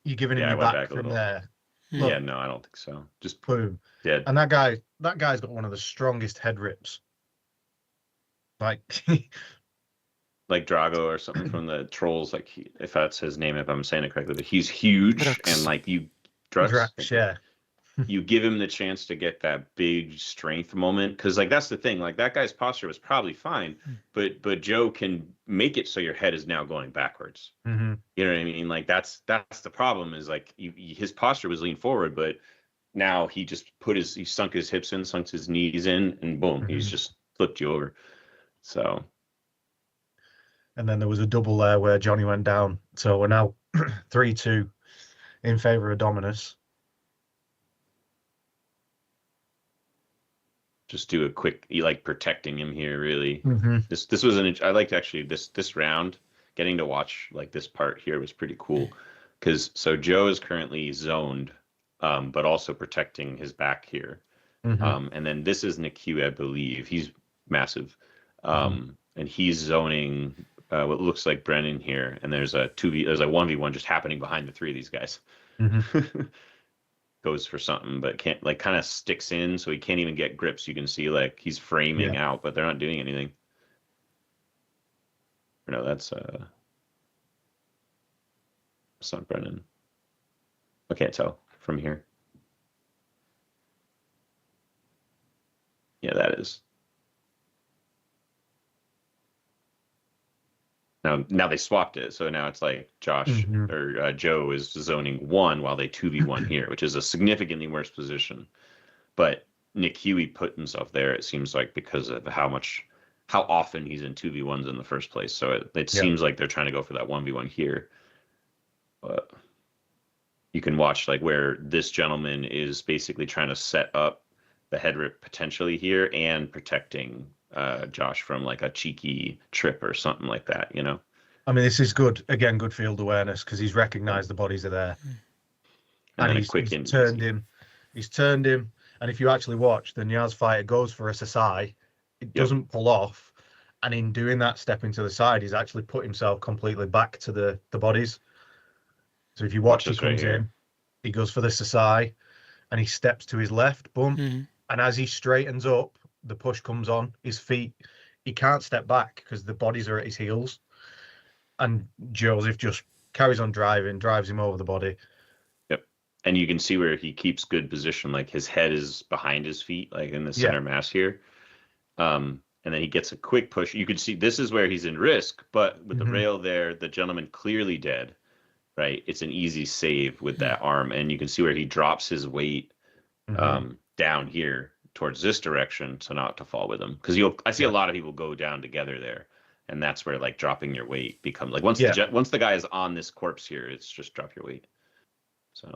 you're giving him back from there. Look, yeah, no, I don't think so. Just boom. Yeah. And that guy's got one of the strongest head rips. Like Drago or something from the Trolls, like if that's his name, if I'm saying it correctly, but he's huge and like Drax, yeah. You give him the chance to get that big strength moment, because like that's the thing, like that guy's posture was probably fine, but Joe can make it so your head is now going backwards. Mm-hmm. You know what I mean? Like that's the problem is like his posture was leaned forward, but now he just he sunk his hips in, sunk his knees in, and boom, he's just flipped you over. So. And then there was a double there where Johnny went down. So we're now 3-2 in favor of Dominus. Just do a quick, like protecting him here, really. Mm-hmm. This was I liked actually this round, getting to watch like this part here was pretty cool. Because so Joe is currently zoned, but also protecting his back here. Mm-hmm. And then this is Nikki, I believe. He's massive. And he's zoning what looks like Brennan here. And there's a 1v1 just happening behind the 3 of these guys. Mm-hmm. Goes for something, but can't, like, kind of sticks in, so he can't even get grips. You can see like he's framing out, but they're not doing anything. No, that's not Brennan. I can't tell from here. Yeah, that is. Now they swapped it, so now it's like Josh or Joe is zoning 1 while they 2v1 here, which is a significantly worse position. But Nick Huey put himself there, it seems like, because of how often he's in 2v1s in the first place. So it seems like they're trying to go for that 1v1 here. But you can watch like where this gentleman is basically trying to set up the head rip potentially here and protecting Josh from like a cheeky trip or something like that, you know. I mean, this is good field awareness, because he's recognized the bodies are there, and he's turned him. He's turned him, and if you actually watch the Knyaz fighter goes for a Sasai, it doesn't pull off, and in doing that, stepping to the side, he's actually put himself completely back to the bodies. So if you watch, he comes in, he goes for the Sasai, and he steps to his left, boom, and as he straightens up, the push comes on his feet. He can't step back because the bodies are at his heels, and Joseph just carries on drives him over the body. Yep. And you can see where he keeps good position, like his head is behind his feet, like in the center mass here. And then he gets a quick push. You can see this is where he's in risk, but with the rail there, the gentleman clearly dead, right? It's an easy save with that arm, and you can see where he drops his weight down here towards this direction, so not to fall with him, because I see a lot of people go down together there, and that's where like dropping your weight becomes like once the guy is on this corpse here, it's just drop your weight. So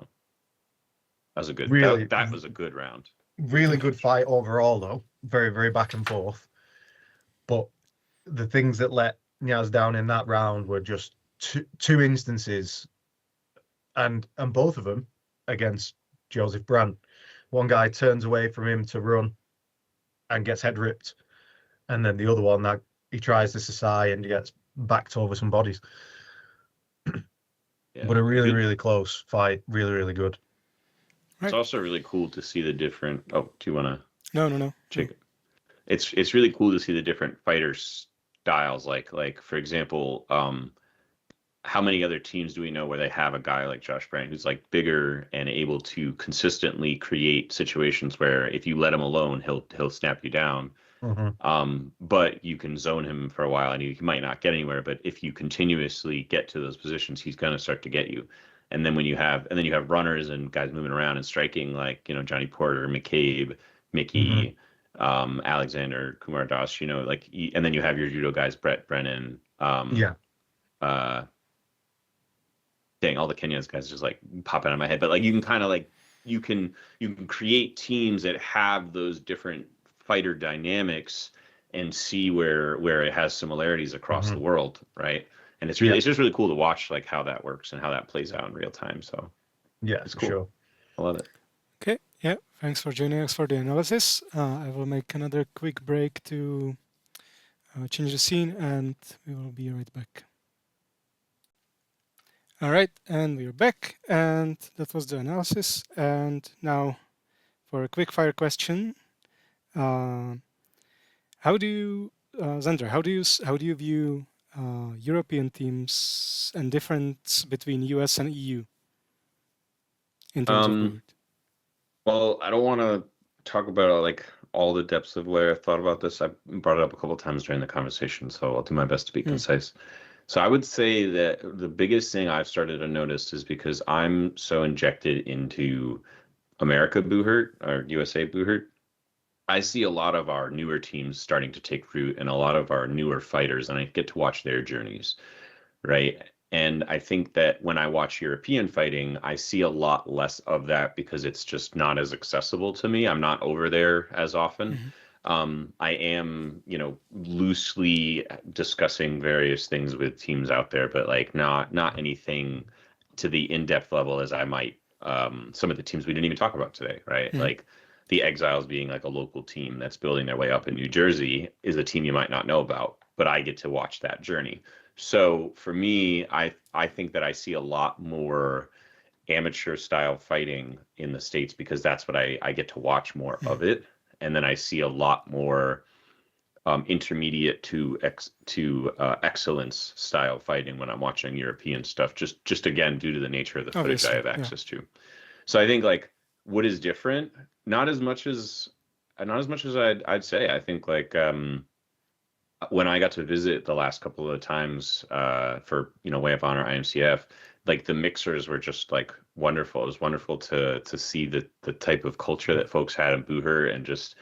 that was a good that was a good round. Really good fight overall, though. Very, very back and forth. But the things that let Knyaz down in that round were just two instances, and both of them against Joseph Brandt. One guy turns away from him to run and gets head ripped, and then the other one that he tries the Sasai and he gets backed over some bodies. Yeah. But a really, really close fight. Really, really good. It's also really cool to see the different. Oh, do you want to? No. Check it. It's really cool to see the different fighter styles. Like for example, how many other teams do we know where they have a guy like Josh Brand who's like bigger and able to consistently create situations where if you let him alone, he'll snap you down. But you can zone him for a while and he might not get anywhere. But if you continuously get to those positions, he's going to start to get you. And then you have runners and guys moving around and striking like, Johnny Porter, McCabe, Mickey, Alexander, Kumar Das, and then you have your judo guys, Brett Brennan. Dang, all the Knyaz guys just like pop out of my head. But like you can kind of like you can create teams that have those different fighter dynamics and see where it has similarities across the world, right? And it's just really cool to watch like how that works and how that plays out in real time. So yeah, it's cool. Sure. I love it. Okay, yeah, thanks for joining us for the analysis. I will make another quick break to change the scene and we will be right back. All right, and we are back, and that was the analysis. And now for a quick fire question. How do you, Xander, how do you view European teams and difference between US and EU in terms of Buhurt? Well, I don't want to talk about like all the depths of where I thought about this. I brought it up a couple of times during the conversation, so I'll do my best to be concise. So I would say that the biggest thing I've started to notice is because I'm so injected into America Buhurt or USA Buhurt, I see a lot of our newer teams starting to take root and a lot of our newer fighters, and I get to watch their journeys, right? And I think that when I watch European fighting, I see a lot less of that because it's just not as accessible to me. I'm not over there as often. I am, loosely discussing various things with teams out there, but like not anything to the in-depth level as I might some of the teams we didn't even talk about today, right? Like the Exiles being like a local team that's building their way up in New Jersey is a team you might not know about, but I get to watch that journey. So for me, I think that I see a lot more amateur style fighting in the States because that's what I get to watch more of it. And then I see a lot more intermediate to excellence style fighting when I'm watching European stuff, just again, due to the nature of the footage I have access to. So I think like what is different, not as much as I'd say. I think like when I got to visit the last couple of times for Way of Honor IMCF, like the mixers were just like wonderful. It was wonderful to see the type of culture that folks had in Buhurt, and just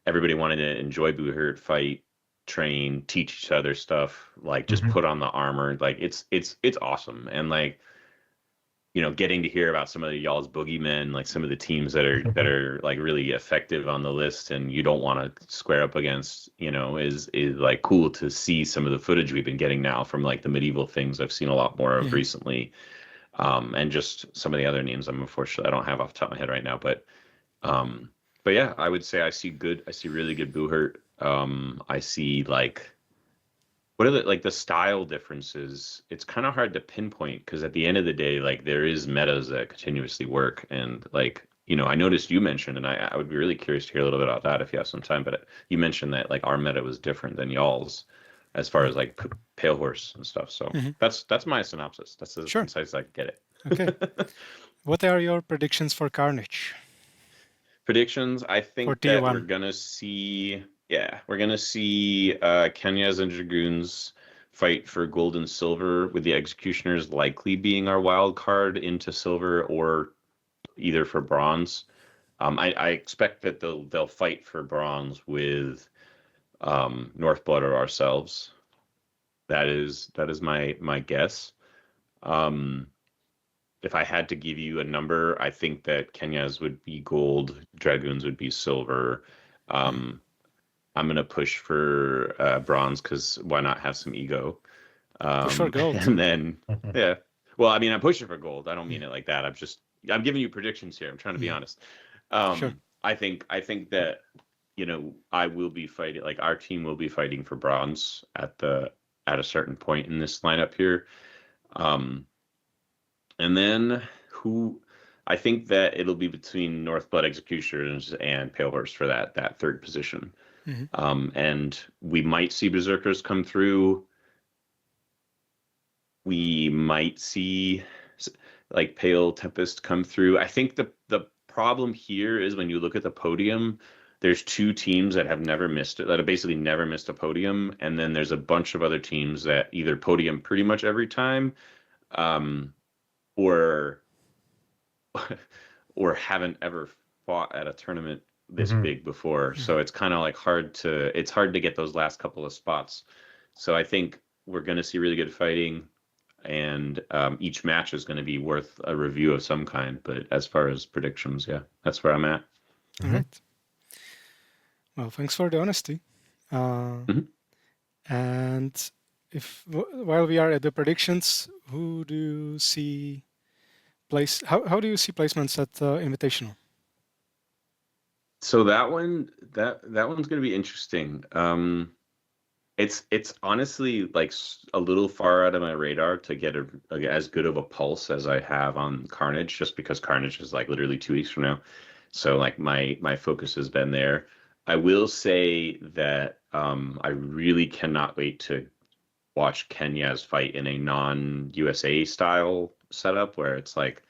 everybody wanted to enjoy Buhurt, fight, train, teach each other stuff, like just put on the armor. Like it's awesome. And like, getting to hear about some of y'all's boogeymen, like some of the teams that are like really effective on the list and you don't want to square up against, is like cool to see some of the footage we've been getting now from like the medieval things I've seen a lot more of recently. And just some of the other names I don't have off the top of my head right now, but yeah, I would say I see really good Buhurt. I see like, what are the style differences? It's kind of hard to pinpoint because at the end of the day, like there is metas that continuously work. And like, I noticed you mentioned, and I would be really curious to hear a little bit about that if you have some time, but you mentioned that like our meta was different than y'all's as far as like Pale Horse and stuff. So that's my synopsis. That's as concise as I can get it. Okay. What are your predictions for Carnage? Predictions? I think that we're going to see... Yeah, we're going to see Knyaz and Dragoons fight for gold and silver, with the Executioners likely being our wild card into silver or either for bronze. I expect that they'll fight for bronze with Northblood or ourselves. That is my guess. If I had to give you a number, I think that Knyaz would be gold, Dragoons would be silver. I'm going to push for bronze because why not have some ego? Push for gold. And then, yeah. Well, I mean, I'm pushing for gold. I don't mean it like that. I'm giving you predictions here. I'm trying to be honest. Sure. I think that I will be fighting, like our team will be fighting for bronze at a certain point in this lineup here. And then I think that it'll be between Northblood Executioners and Pale Horse for that third position. And we might see Berserkers come through. We might see like Pale Tempest come through. I think the problem here is when you look at the podium, there's two teams that have basically never missed a podium, and then there's a bunch of other teams that either podium pretty much every time, or haven't ever fought at a tournament this big before. So it's kind of like hard to get those last couple of spots. So I think we're going to see really good fighting, and each match is going to be worth a review of some kind. But as far as predictions, yeah, that's where I'm at. All right. Well, thanks for the honesty. And while we are at the predictions, who do you see how do you see placements at Invitational? So that one's going to be interesting. It's honestly like a little far out of my radar to get as good of a pulse as I have on Carnage, just because Carnage is like literally 2 weeks from now. So like my focus has been there. I will say that I really cannot wait to watch Knyaz fight in a non-USA style setup where it's like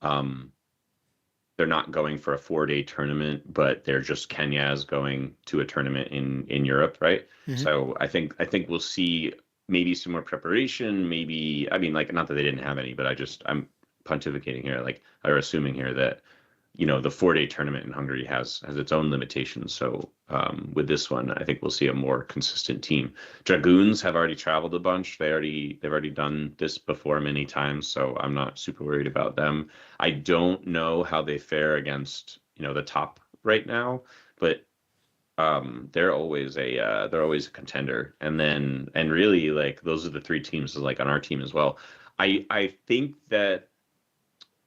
they're not going for a 4-day tournament, but they're just Knyaz going to a tournament in Europe, right? So I think we'll see maybe some more preparation. Maybe, I mean, like, not that they didn't have any, but I'm pontificating here, like, or assuming here that the 4-day tournament in Hungary has its own limitations. So with this one, I think we'll see a more consistent team. Dragoons have already traveled a bunch. They've already done this before many times, so I'm not super worried about them. I don't know how they fare against the top right now, but they're always a contender. And really, like, those are the three teams like on our team as well. I think that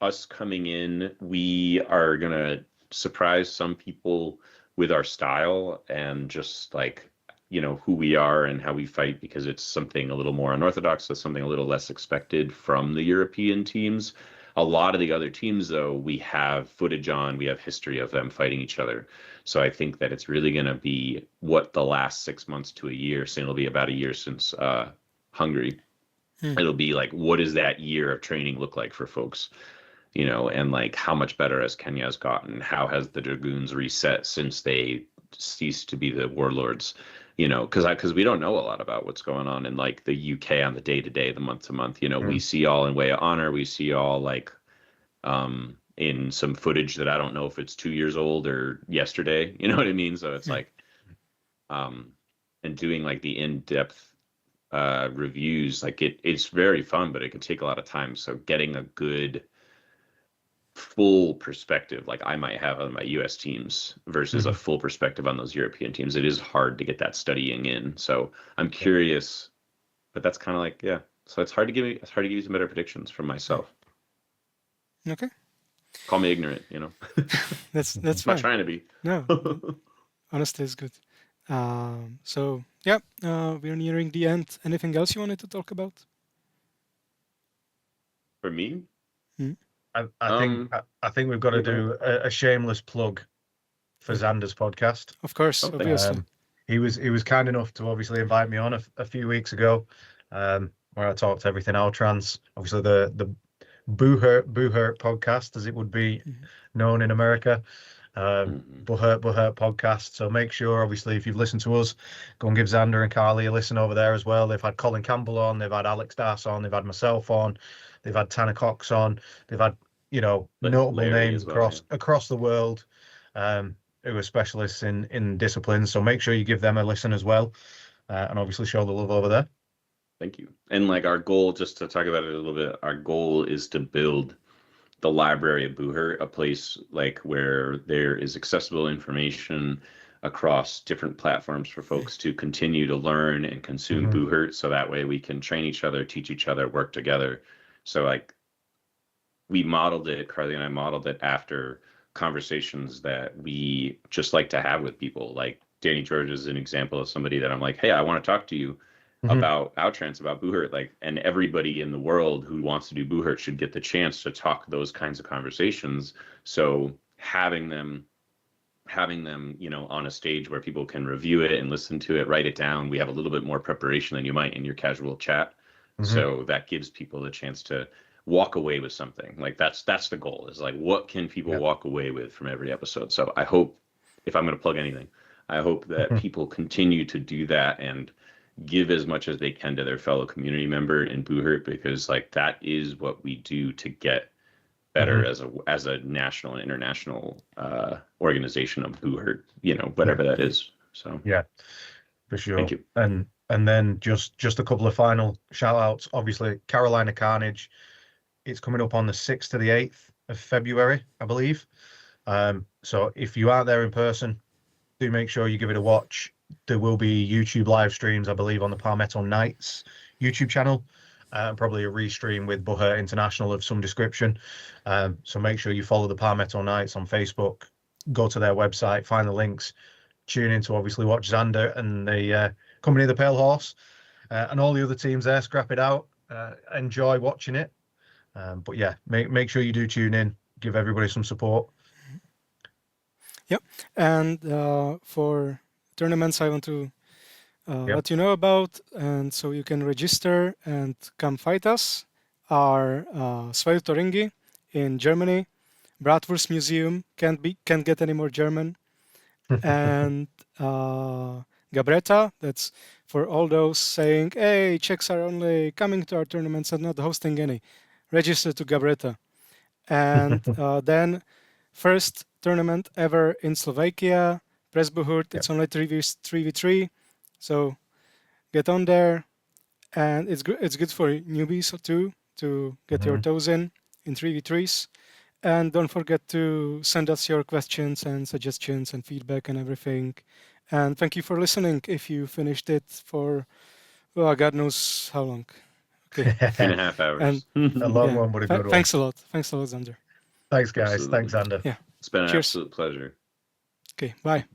us coming in, we are going to surprise some people with our style and just like, who we are and how we fight, because it's something a little more unorthodox. So something a little less expected from the European teams. A lot of the other teams, though, we have footage on, we have history of them fighting each other. So I think that it's really going to be what the last 6 months to a year, so it'll be about a year since Hungary. It'll be like, what does that year of training look like for folks? And like, how much better has Knyaz gotten? How has the Dragoons reset since they ceased to be the warlords? Because we don't know a lot about what's going on in like the UK on the day-to-day, the month-to-month. We see all in Way of Honor. We see all like in some footage that I don't know if it's 2 years old or yesterday. You know what I mean? So it's like, and doing like the in-depth reviews, like it's very fun, but it can take a lot of time. So getting a good full perspective like I might have on my US teams versus a full perspective on those European teams, it is hard to get that studying in. So I'm curious, but that's kind of like, yeah. So it's hard to give you some better predictions from myself. Okay. Call me ignorant, That's I'm fine. not trying to be. No, honesty is good. So yeah, we're nearing the end. Anything else you wanted to talk about? For me? I think we've got to do a shameless plug for Xander's podcast. Of course, obviously. He was kind enough to obviously invite me on a few weeks ago, where I talked everything L-Trans. Obviously the Buhurt podcast, as it would be known in America. Buhurt podcast. So make sure, obviously, if you've listened to us, go and give Xander and Carly a listen over there as well. They've had Colin Campbell on, they've had Alex Das on, they've had myself on, they've had Tanner Cox on, they've had notable names across the world who are specialists in disciplines. So make sure you give them a listen as well, and obviously show the love over there. Thank you. And like our goal, just to talk about it a little bit, our goal is to build the library of Buhurt, a place like where there is accessible information across different platforms for folks to continue to learn and consume Buhurt, so that way we can train each other, teach each other, work together. So like we modeled it, Carly and I modeled it after conversations that we just like to have with people. Like Danny George is an example of somebody that I'm like, hey, I want to talk to you about Outtrance, about Buhurt, like, and everybody in the world who wants to do Buhurt should get the chance to talk those kinds of conversations. So having them, you know, on a stage where people can review it and listen to it, write it down. We have a little bit more preparation than you might in your casual chat. So that gives people a chance to walk away with something. Like that's the goal, is like, what can people walk away with from every episode? So I hope, if I'm going to plug anything, I hope that people continue to do that and give as much as they can to their fellow community member in Buhurt, because like that is what we do to get better as a national and international organization of Buhurt, you know, whatever that is. So yeah, for sure. Thank you. And then just a couple of final shout outs. Obviously, Carolina Carnage, it's coming up on the 6th to the 8th of February, I believe. So if you aren't there in person, do make sure you give it a watch. There will be YouTube live streams, I believe, on the Palmetto Knights YouTube channel, and probably a restream with Buhurt International of some description. So make sure you follow the Palmetto Knights on Facebook, go to their website, find the links, tune in to obviously watch Xander and the Company of the Pale Horse, and all the other teams there. Scrap it out, enjoy watching it. But yeah, make sure you do tune in, give everybody some support. Yep, and for tournaments I want to let you know about, and so you can register and come fight us, are Svetoringi in Germany, Bratwurst Museum, can't get any more German, and Gabretta, that's for all those saying, hey, Czechs are only coming to our tournaments and not hosting any. Register to Gabretta. And then first tournament ever in Slovakia, Press Buhurt, it's only 3v3, so get on there. And it's good for newbies too, to get your toes in 3v3s. And don't forget to send us your questions and suggestions and feedback and everything. And thank you for listening if you finished it for, well, God knows how long. Okay. 2.5 hours. And a long one, but a good one. Thanks a lot. Thanks a lot, Xander. Thanks, guys. Absolutely. Thanks, Xander. Yeah. It's been an Cheers. absolute pleasure. Okay, bye.